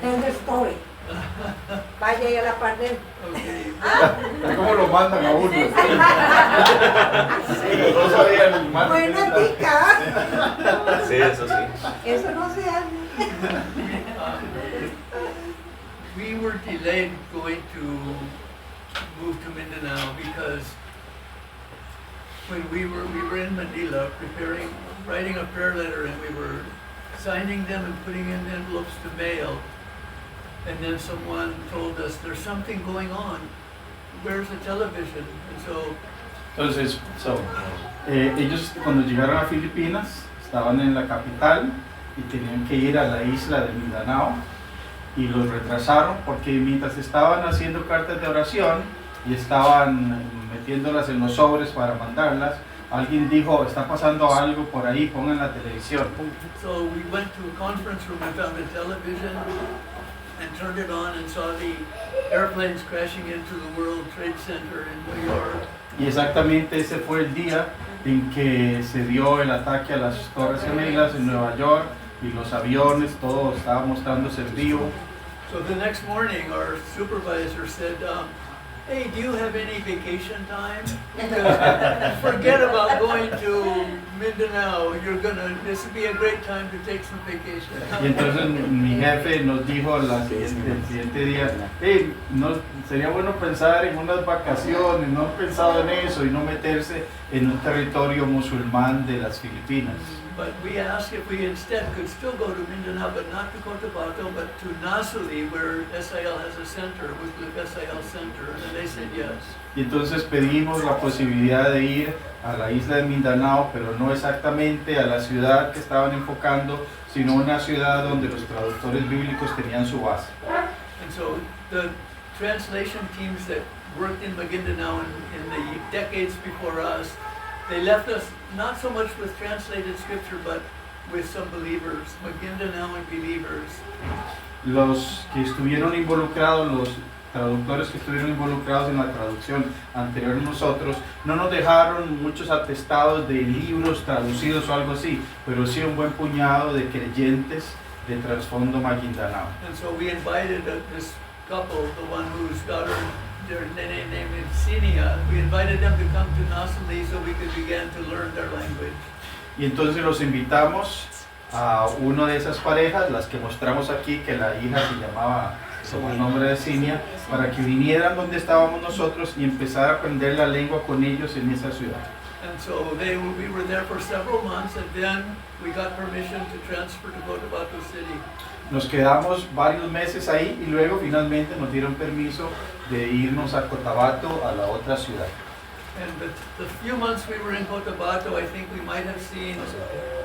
tell the story. Vaya y a la par de él. ¿Cómo lo mandan a uno? No sabía el mando. Buena tica. Sí, eso sí. Eso no se hace. We were delayed going to move to Mindanao because when we were in Manila writing a prayer letter, and we were signing them and putting in envelopes to mail, and then someone told us there's something going on. Where's the television? And so Entonces, ellos cuando llegaron a Filipinas estaban en la capital y tenían que ir a la isla de Mindanao y los retrasaron porque mientras estaban haciendo cartas de oración y estaban metiéndolas en los sobres para mandarlas, alguien dijo, está pasando algo por ahí, pongan la televisión. So we went to a conference room and found a television and turned it on and saw the airplanes crashing into the World Trade Center in New York. Y exactamente ese fue el día en que se dio el ataque a las Torres Gemelas en Nueva York y los aviones, todo estaba mostrándose en vivo. So the next morning our supervisor said, hey, do you have any vacation time? Because forget about going to Mindanao. This would be a great time to take some vacation. Y entonces mi jefe nos dijo el siguiente día, hey, sería bueno pensar en unas vacaciones, no han pensado en eso y no meterse en un territorio musulmán de las Filipinas. But we asked if we instead could still go to Mindanao, but not to Cotabato, but to Nasuli, where SIL has a center, with the SIL center, and they said yes. Y entonces pedimos la posibilidad de ir a la isla de Mindanao, pero no exactamente a la ciudad que estaban enfocando, sino una ciudad donde los traductores bíblicos tenían su base. And so the translation teams that worked in Maguindanao in the decades before us, they left us not so much with translated scripture, but with some believers, Maguindanaoan believers. Los que estuvieron involucrados, los traductores que estuvieron involucrados en la traducción anterior a nosotros, no nos dejaron muchos atestados de libros traducidos o algo así, pero sí un buen puñado de creyentes de trasfondo Maguindanao. And so we invited this couple, the one whose daughter, their name is Sinia, we invited them to come to Nasali so we could begin to learn their language. Y entonces los invitamos a una de esas parejas, las que mostramos aquí, que la hija se llamaba como el nombre de Sinia, para que vinieran donde estábamos nosotros y empezar a aprender la lengua con ellos en esa ciudad. And so we were there for several months, and then we got permission to transfer to Cotabato City. Nos quedamos varios meses ahí y luego finalmente nos dieron permiso de irnos a Cotabato, a la otra ciudad. And the few months we were in Cotabato, I think we might have seen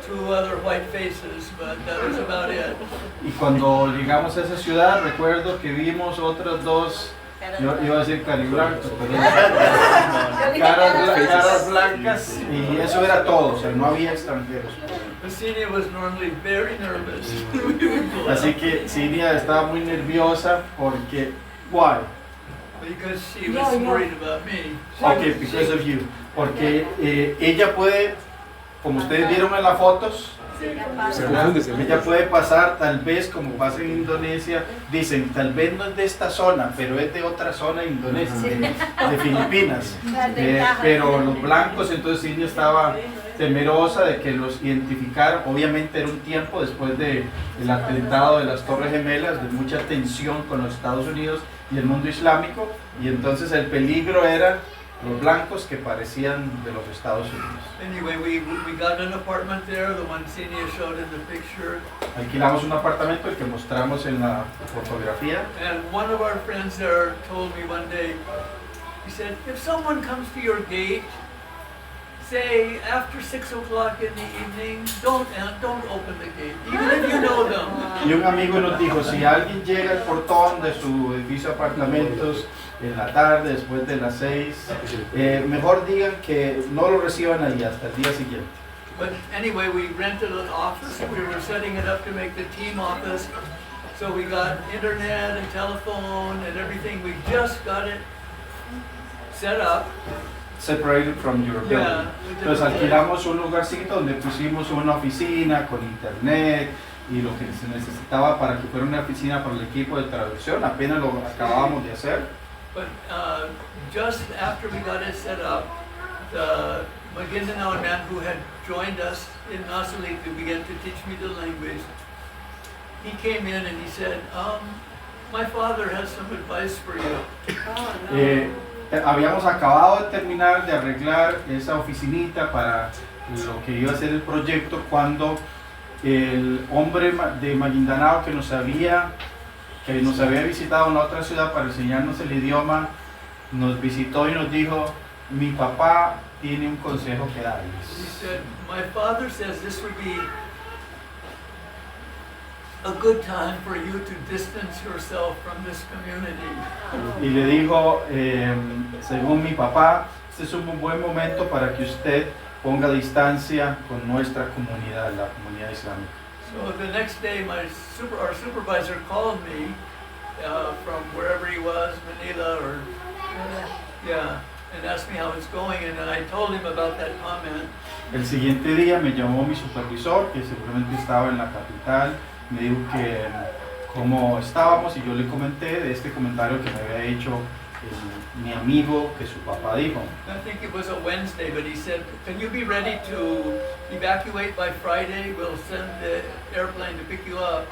2 other white faces, but that was about it. Y cuando llegamos a esa ciudad, recuerdo que vimos otras 2, yo iba a decir cariblancos, pero caras blancas, y eso era todo, o sea, no había extranjeros. Sinia was normally very nervous. Así que Sinia estaba muy nerviosa porque, why? Because she was worried about me. Okay, because of you. Porque ella puede, como ustedes vieron en las fotos, ella puede pasar, tal vez como pasa en Indonesia, dicen, tal vez no es de esta zona, pero es de otra zona de Indonesia, de Filipinas. Pero los blancos, entonces ella estaba temerosa de que los identificaran. Obviamente era un tiempo después del atentado de las Torres Gemelas, de mucha tensión con los Estados Unidos y el mundo islámico, y entonces el peligro era los blancos que parecían de los Estados Unidos. Anyway, we got an apartment there, the one Sinia showed in the picture. Alquilamos un apartamento, el que mostramos en la fotografía. And one of our friends there told me one day, he said, if someone comes to your gate say after 6 o'clock in the evening, don't open the gate, even if you know them. Y un amigo nos dijo, si alguien llega al portón de su edificio de apartamentos en la tarde, después de las 6, mejor digan que no lo reciban ahí hasta el día siguiente. But anyway, we rented an office. We were setting it up to make the team office. So we got internet and telephone and everything. We just got it set up. Separated from your building. Yeah. Entonces alquilamos un lugarcito donde pusimos una oficina con internet y lo que se necesitaba para que fuera una oficina para el equipo de traducción. Apenas lo acabábamos de hacer. But just after we got it set up, the Maguindanao man who had joined us in Nasalip to begin to teach me the language, he came in and he said, my father has some advice for you. Habíamos acabado de terminar de arreglar esa oficinita para lo que iba a ser el proyecto cuando el hombre de Maguindanao que nos había visitado en otra ciudad para enseñarnos el idioma, nos visitó y nos dijo, mi papá tiene un consejo que darles. He said, my father says this would be a good time for you to distance yourself from this community. Y le dijo, según mi papá, este es un buen momento para que usted ponga distancia con nuestra comunidad, la comunidad islámica. So the next day, our supervisor called me from wherever he was, Manila or and asked me how it's going, and I told him about that comment. El siguiente día me llamó mi supervisor, que seguramente estaba en la capital, me dijo que cómo estábamos y yo le comenté de este comentario que me había hecho mi amigo que su papá dijo. I think it was a Wednesday, but he said, can you be ready to evacuate by Friday? We'll send the airplane to pick you up.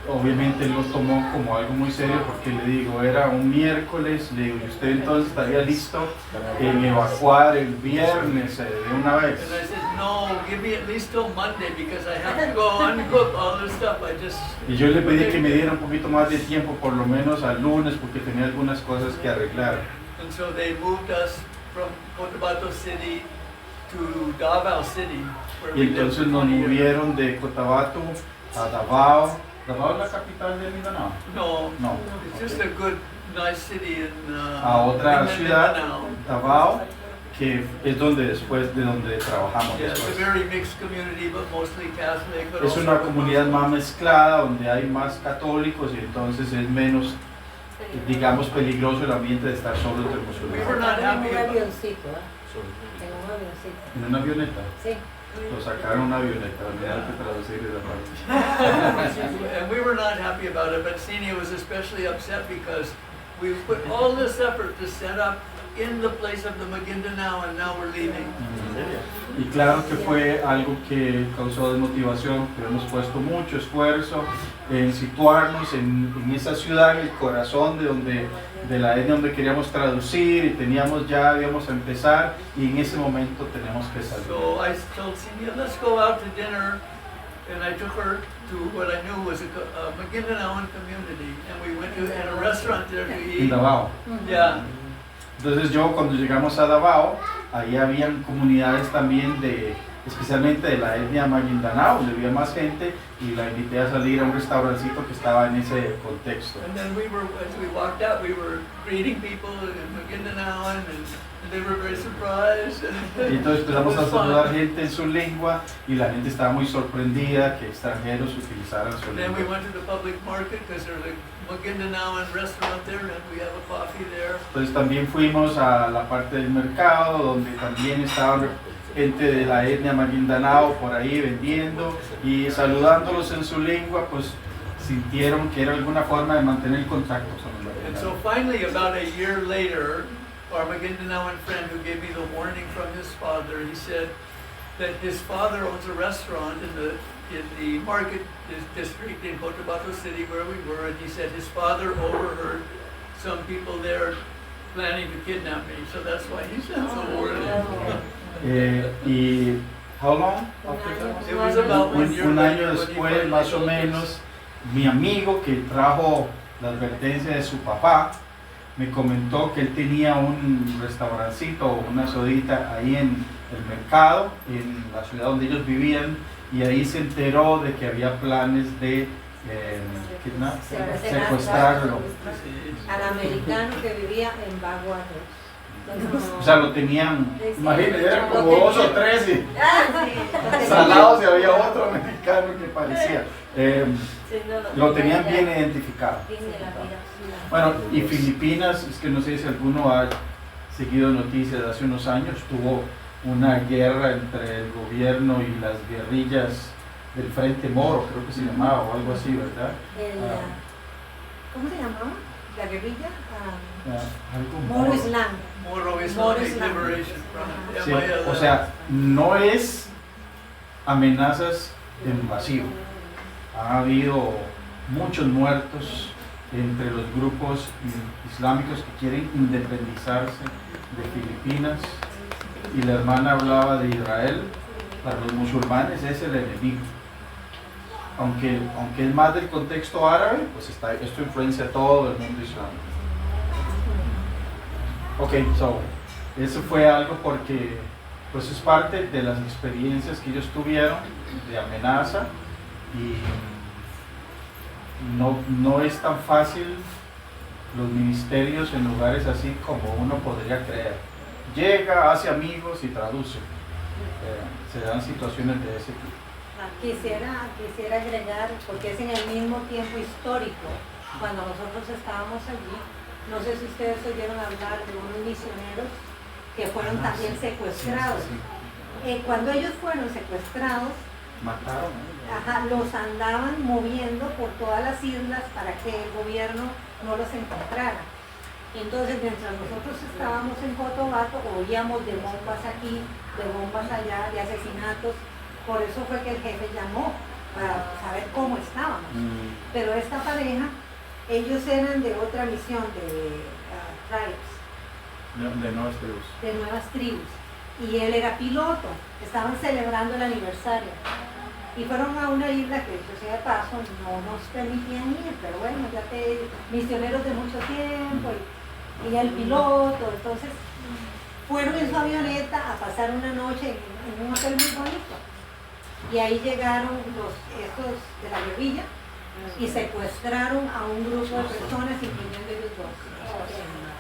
Obviamente él lo tomó como algo muy serio porque le digo, era un miércoles, le digo, ¿y usted entonces estaría listo en evacuar el viernes de una vez? And I said, no, give me at least till Monday because I have to go uncook all this stuff. Y yo le pedí que me diera un poquito más de tiempo, por lo menos al lunes, porque tenía algunas cosas que arreglar. And so they moved us from Cotabato City to Davao City. Where Y entonces nos movieron de Cotabato a Davao. ¿Davao es la capital de Mindanao? No, no. It's just a good, nice city in a otra ciudad, Mindanao. Davao, que es donde donde trabajamos. Yeah, it's a very mixed community, but mostly Catholic. But Es also una comunidad más mezclada, donde hay más católicos y entonces es menos, digamos, peligroso el ambiente de estar solo entre musulmanes. We were not happy En un about- avioncito, en un avioncito. ¿En una avioneta? Sí. Lo sacaron una avioneta, no hay que traducir esa parte. And we were not happy about it, but Senia was especially upset because we put all this effort to set up in the place of the Maguindanao and now we're leaving. Y claro que fue algo que causó desmotivación, que hemos puesto mucho esfuerzo en situarnos en esa ciudad, en el corazón de la etnia donde queríamos traducir y habíamos a empezar y en ese momento tenemos que salir. So I told Senia, let's go out to dinner, and I took her to what I knew was a Maguindanaoan community, and we went to a restaurant there to En eat. Davao. Yeah. Entonces cuando llegamos a Davao, ahí habían comunidades también especialmente de la etnia Maguindanao, donde había más gente y la invité a salir a un restaurancito que estaba en ese contexto. And then as we walked out, we were greeting people in Maguindanaoan, and they were very surprised. Y entonces empezamos It a was fun. saludar gente en su lengua y la gente estaba muy sorprendida que extranjeros utilizaran su And then we lengua. went to the public market because there's a Maguindanaoan restaurant there, and we have a coffee there. Entonces también fuimos a la parte del mercado donde también estaban gente de la etnia Maguindanao por ahí vendiendo y saludándolos en su lengua, pues sintieron que era alguna forma de mantener contacto con el And Maguindanao. so finally, about a year later, our Maguindanaoan friend who gave me the warning from his father, he said that his father owns a restaurant in the market district in Cotabato City where we were, and he said his father overheard some people there planning to kidnap me, so that's why he sent the warning. Y how long? It was about 1 year Un año later when he después, finally más o told us. menos, mi amigo que trajo la advertencia de su papá me comentó que él tenía un restaurancito o una sodita ahí en el mercado, en la ciudad donde ellos vivían, y ahí se enteró de que había planes de secuestrarlo. Al americano que vivía en Baguatos. O sea, lo tenían, imagínense, eran como 2 o 3 y Sí. salados y había otro americano que parecía. Lo tenían bien identificado. Bueno, y Filipinas, es que no sé si alguno ha seguido noticias de hace unos años, tuvo una guerra entre el gobierno y las guerrillas del Frente Moro, creo que se llamaba, o algo así, ¿verdad? ¿Cómo se llamaba? ¿La guerrilla? Algo Moro Islam. Moro Islamic Liberation Front. Sí, o sea, no es amenazas de invasivo. Ha habido muchos muertos entre los grupos islámicos que quieren independizarse de Filipinas, y la hermana hablaba de Israel. Para los musulmanes es el enemigo. Aunque es más del contexto árabe, pues esto influencia a todo el mundo islámico. Ok, eso fue algo porque pues es parte de las experiencias que ellos tuvieron de amenaza, y no es tan fácil los ministerios en lugares así como uno podría creer. Llega, hace amigos y traduce. Se dan situaciones de ese tipo. Quisiera agregar, porque es en el mismo tiempo histórico, cuando nosotros estábamos allí, no sé si ustedes oyeron hablar de unos misioneros que fueron también secuestrados. Cuando ellos fueron secuestrados, mataron. Los andaban moviendo por todas las islas para que el gobierno no los encontrara. Entonces, mientras nosotros estábamos en Cotabato, oíamos de bombas aquí, de bombas allá, de asesinatos. Por eso fue que el jefe llamó, para saber cómo estábamos. Pero esta pareja, ellos eran de otra misión, de tribes. De nuevas tribus. De nuevas tribus. Y él era piloto. Estaban celebrando el aniversario. Y fueron a una isla que, dicho sea de paso, no nos permitían ir, pero bueno, misioneros de mucho tiempo, y el piloto. Entonces, fueron en su avioneta a pasar una noche en un hotel muy bonito. Y ahí llegaron estos de la guerrilla y secuestraron a un grupo de personas, incluyendo ellos dos.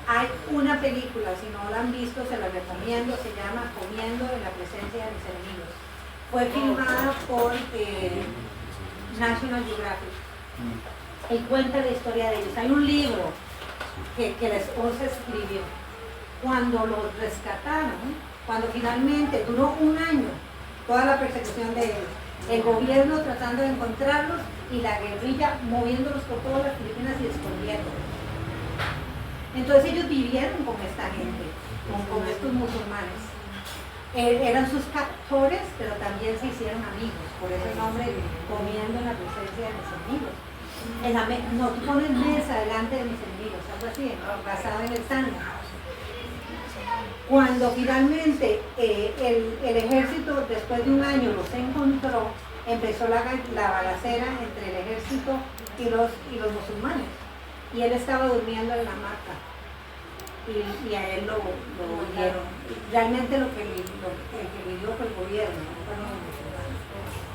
Hay una película, si no la han visto, se la recomiendo, se llama Comiendo en la presencia de mis enemigos. Fue filmada por National Geographic y cuenta la historia de ellos. Hay un libro que la esposa escribió. Cuando los rescataron, cuando finalmente duró un año toda la persecución de ellos, el gobierno tratando de encontrarlos y la guerrilla moviéndolos por todas las Filipinas y escondiéndolos. Entonces ellos vivieron con esta gente, con estos musulmanes. Eran sus captores, pero también se hicieron amigos. Por eso el nombre, Comiendo en la presencia de mis enemigos. No, tú pones mesa delante de mis enemigos, algo así, basado en el Salmo. Cuando finalmente el ejército, después de un año, los encontró, empezó la balacera entre el ejército y los musulmanes. Y él estaba durmiendo en la hamaca. Y a él lo hirieron. Realmente el que vivió fue el gobierno, no fueron los musulmanes.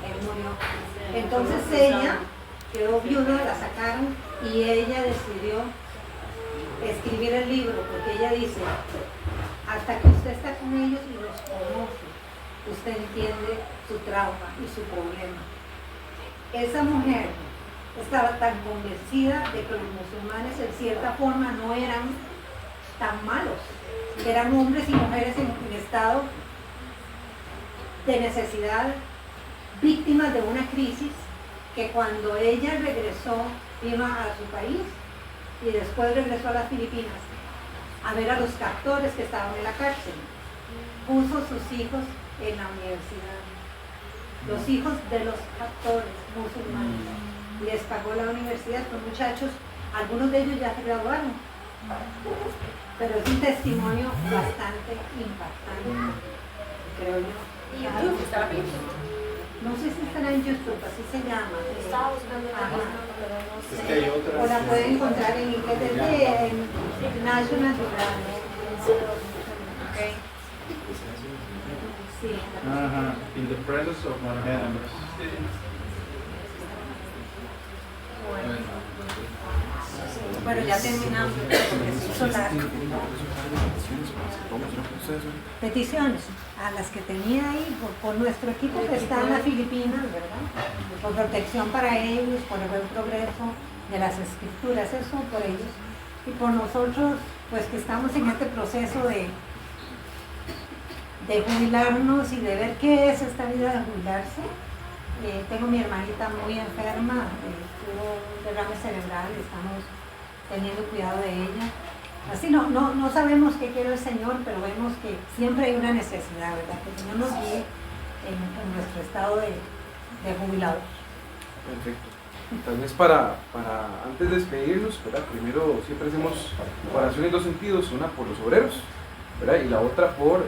Él murió. Entonces ella quedó viuda, la sacaron y ella decidió escribir el libro, porque ella dice, hasta que usted está con ellos y los conoce, usted entiende su trauma y su problema. Esa mujer estaba tan convencida de que los musulmanes en cierta forma no eran tan malos, eran hombres y mujeres en estado de necesidad, víctimas de una crisis, que cuando ella regresó, vino a su país y después regresó a las Filipinas a ver a los captores que estaban en la cárcel, puso sus hijos en la universidad, los hijos de los captores musulmanes, les pagó la universidad. Los muchachos, algunos de ellos ya se graduaron, pero es un testimonio bastante impactante, creo yo. ¿Y YouTube está bien? No sé si estará en YouTube, así se llama. Estaba buscando Ajá. pero no sé. Es que hay otras. O la pueden encontrar en inglés. Gimnasio natural. Okay. Sí. Ajá, in the presence of my enemy. Bueno, ya terminamos porque se hizo largo. Peticiones a las que tenía ahí por nuestro equipo que está en las Filipinas, ¿verdad? Por protección para ellos, por el buen progreso de las escrituras, eso por ellos. Y por nosotros, pues que estamos en este proceso de jubilarnos y de ver qué es esta vida de jubilarse. Tengo mi hermanita muy enferma, tuvo un derrame cerebral, estamos teniendo cuidado de ella. Así no sabemos qué quiere el Señor, pero vemos que siempre hay una necesidad, ¿verdad? Que el Señor nos guíe en nuestro estado de jubilados. Perfecto. Tal vez para antes de despedirnos, ¿verdad? Primero siempre hacemos oración en dos sentidos, una por los obreros, ¿verdad? Y la otra por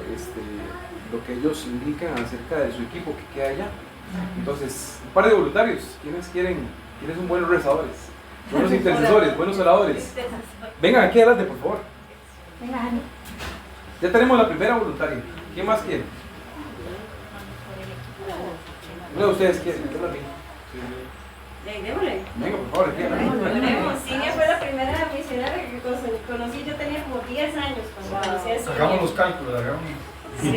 lo que ellos indican acerca de su equipo que queda allá. Entonces, un par de voluntarios, ¿quiénes son buenos rezadores? Buenos intercesores, buenos oradores. Vengan aquí adelante, por favor. Venga, Ani. Ya tenemos la primera voluntaria. ¿Quién más quiere? Uno de ustedes quiere. Démosle. Venga, por favor, aquí adelante. Cinia fue la primera misionera que conocí, yo tenía como 10 años cuando conocí a Cinia. Hagamos los cálculos, hagamos. Sí,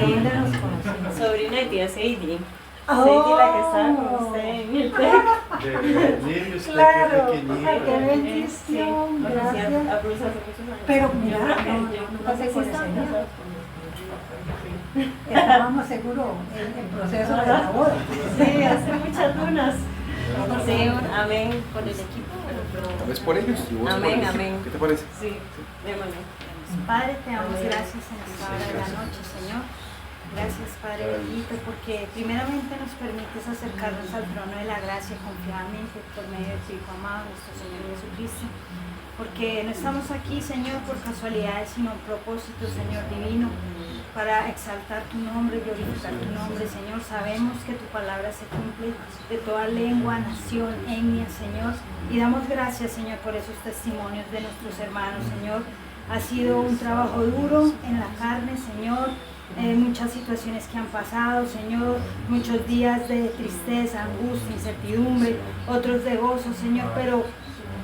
sobrina de tía Sadie. Sadie, la que está con usted en el TEC. Claro, qué qué bendición, gracias. Pero mira, nunca se conocían. Estábamos seguros en proceso de la boda. Sí, hace muchas lunas. Sí, amén por el equipo. Tal vez por ellos y vos Amén, por el equipo. amén. ¿Qué te parece? Sí, démosle. Padre, te damos gracias en esta hora de la noche, Señor. Gracias, Padre bendito, porque primeramente nos permites acercarnos al trono de la gracia confiadamente por medio de tu Hijo amado, nuestro Señor Jesucristo. Porque no estamos aquí, Señor, por casualidades, sino un propósito, Señor divino, para exaltar tu nombre, glorificar tu nombre, Señor. Sabemos que tu palabra se cumple de toda lengua, nación, etnia, Señor. Y damos gracias, Señor, por esos testimonios de nuestros hermanos, Señor. Ha sido un trabajo duro en la carne, Señor. Muchas situaciones que han pasado, Señor, muchos días de tristeza, angustia, incertidumbre, otros de gozo, Señor, pero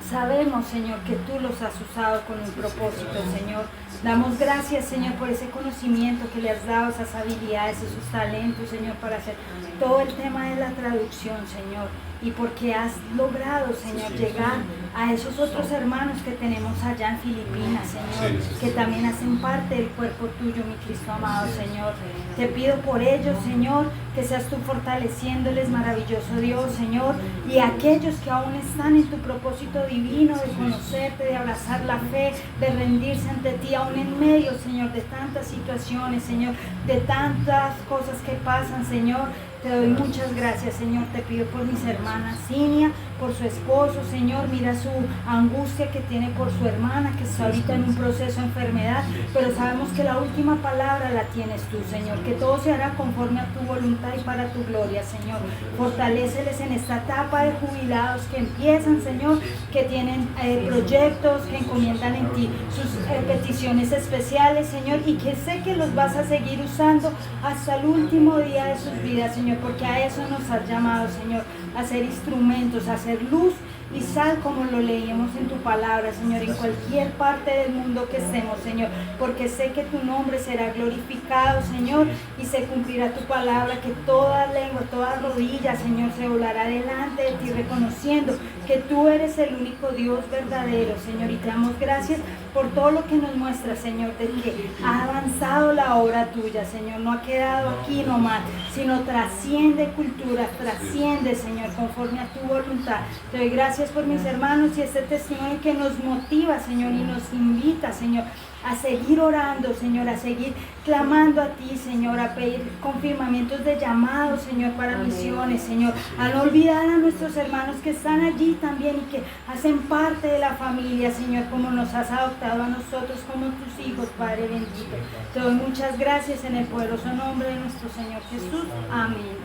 sabemos, Señor, que tú los has usado con un propósito, Señor. Damos gracias, Señor, por ese conocimiento que le has dado, esas habilidades, esos talentos, Señor, para hacer todo el tema de la traducción, Señor. Y porque has logrado, Señor, llegar a esos otros hermanos que tenemos allá en Filipinas, Señor, que también hacen parte del cuerpo tuyo, mi Cristo amado, Señor. Te pido por ellos, Señor, que seas tú fortaleciéndoles, maravilloso Dios, Señor, y aquellos que aún están en tu propósito divino de conocerte, de abrazar la fe, de rendirse ante ti, aún en medio, Señor, de tantas situaciones, Señor, de tantas cosas que pasan, Señor. Te doy muchas gracias, Señor. Te pido por mis hermanas Cinia, por su esposo, Señor. Mira su angustia que tiene por su hermana, que está ahorita en un proceso de enfermedad. Pero sabemos que la última palabra la tienes tú, Señor. Que todo se hará conforme a tu voluntad y para tu gloria, Señor. Fortaléceles en esta etapa de jubilados que empiezan, Señor, que tienen proyectos, que encomiendan en ti sus peticiones especiales, Señor. Y que sé que los vas a seguir usando hasta el último día de sus vidas, Señor, porque a eso nos has llamado, Señor, a ser instrumentos, a hacer luz y sal, como lo leíamos en tu palabra, Señor, en cualquier parte del mundo que estemos, Señor, porque sé que tu nombre será glorificado, Señor, y se cumplirá tu palabra, que toda lengua, toda rodilla, Señor, se volará delante de ti, reconociendo que tú eres el único Dios verdadero, Señor, y te damos gracias por todo lo que nos muestra, Señor, de que ha avanzado la obra tuya, Señor, no ha quedado aquí nomás, sino trasciende cultura, trasciende, Señor, conforme a tu voluntad. Te doy gracias por mis hermanos y este testimonio que nos motiva, Señor, y nos invita, Señor, a seguir orando, Señor, a seguir clamando a ti, Señor, a pedir confirmamientos de llamados, Señor, para misiones, Señor, a no olvidar a nuestros hermanos que están allí también y que hacen parte de la familia, Señor, como nos has adoptado a nosotros como tus hijos, Padre bendito. Te doy muchas gracias en el poderoso nombre de nuestro Señor Jesús. Amén.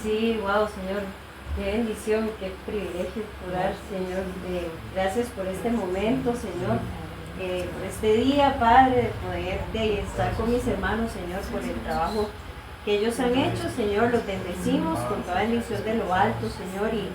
Sí, wow, Señor. Qué bendición, qué privilegio orar, Señor. Gracias por este momento, Señor. por este día, Padre, de poder estar con mis hermanos, Señor, por el trabajo que ellos han hecho, Señor. Los bendecimos con toda bendición de lo alto, Señor, y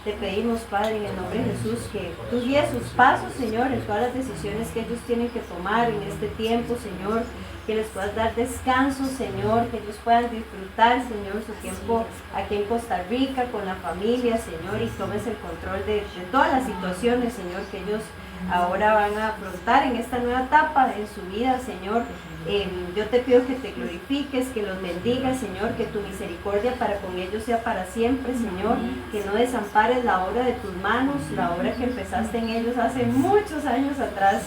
te pedimos, Padre, en el nombre de Jesús, que tú guíes sus pasos, Señor, en todas las decisiones que ellos tienen que tomar en este tiempo, Señor, que les puedas dar descanso, Señor, que ellos puedan disfrutar, Señor, su tiempo aquí en Costa Rica, con la familia, Señor, y tomes el control de todas las situaciones, Señor, que ellos ahora van a afrontar en esta nueva etapa en su vida, Señor. Yo te pido que te glorifiques, que los bendigas, Señor, que tu misericordia para con ellos sea para siempre, Señor, que no desampares la obra de tus manos, la obra que empezaste en ellos hace muchos años atrás,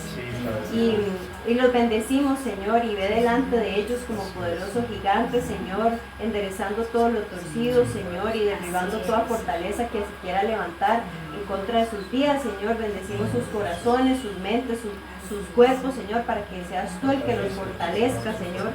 y los bendecimos, Señor, y ve delante de ellos como poderoso gigante, Señor, enderezando todo lo torcido, Señor, y derribando toda fortaleza que se quiera levantar en contra de sus vidas, Señor. Bendecimos sus corazones, sus mentes, sus cuerpos, Señor, para que seas tú el que los fortalezca, Señor.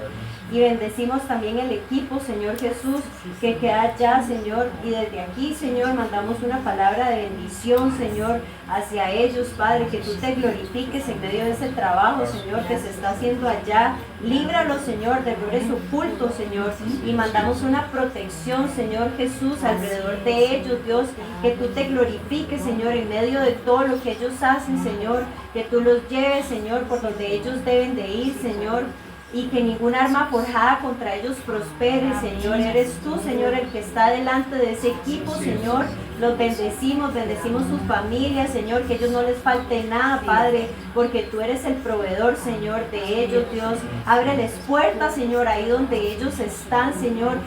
Y bendecimos también el equipo, Señor Jesús, que queda allá, Señor. Y desde aquí, Señor, mandamos una palabra de bendición, Señor, hacia ellos, Padre, que tú te glorifiques en medio de ese trabajo, Señor, que se está haciendo allá. Líbralos, Señor, de errores ocultos, Señor. Y mandamos una protección, Señor Jesús, alrededor de ellos, Dios, que tú te glorifiques, Señor, en medio de todo lo que ellos hacen, Señor, que tú los lleves, Señor, por donde ellos deben de ir, Señor, y que ningún arma forjada contra ellos prospere, Señor. Eres tú, Señor, el que está delante de ese equipo, Señor. Los bendecimos sus familias, Señor, que a ellos no les falte nada, Padre, porque tú eres el proveedor, Señor, de ellos, Dios. Ábreles puertas, Señor, ahí donde ellos están, Señor,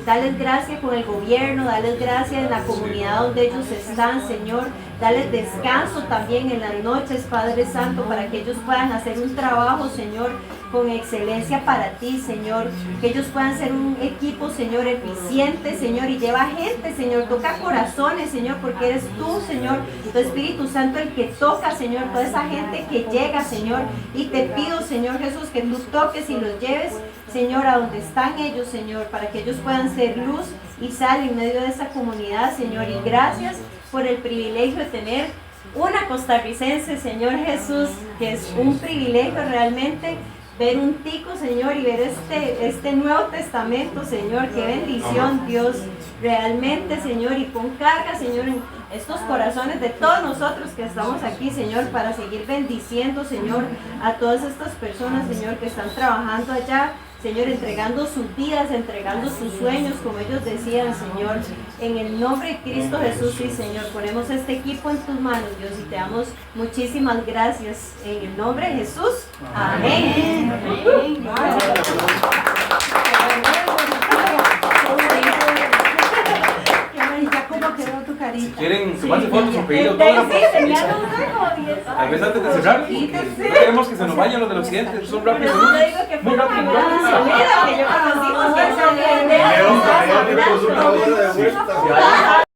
dales gracia con el gobierno, dales gracia en la comunidad donde ellos están, Señor. Dales descanso también en las noches, Padre Santo, para que ellos puedan hacer un trabajo, Señor, con excelencia para ti, Señor. Que ellos puedan ser un equipo, Señor, eficiente, Señor, y lleva gente, Señor. Toca corazones, Señor, porque eres tú, Señor, tu Espíritu Santo el que toca, Señor, toda esa gente que llega, Señor. Y te pido, Señor Jesús, que tú toques y los lleves, Señor, a donde están ellos, Señor, para que ellos puedan ser luz y sal en medio de esa comunidad, Señor. Y gracias por el privilegio de tener una costarricense, Señor Jesús, que es un privilegio realmente ver un tico, Señor, y ver este Nuevo Testamento, Señor. Qué bendición, Dios, realmente, Señor, y pon carga, Señor, en estos corazones de todos nosotros que estamos aquí, Señor, para seguir bendiciendo, Señor, a todas estas personas, Señor, que están trabajando allá, Señor, entregando sus vidas, entregando sus sueños, como ellos decían, Señor. En el nombre de Cristo Jesús, sí, Señor, ponemos este equipo en tus manos, Dios, y te damos muchísimas gracias. En el nombre de Jesús. Amén. Amén. Si quieren tomarse fotos o pedir autógrafos, tal vez antes de cerrar, porque no queremos que se nos vayan los del occidente, son rápidos. Muy rápido. Que yo conocí,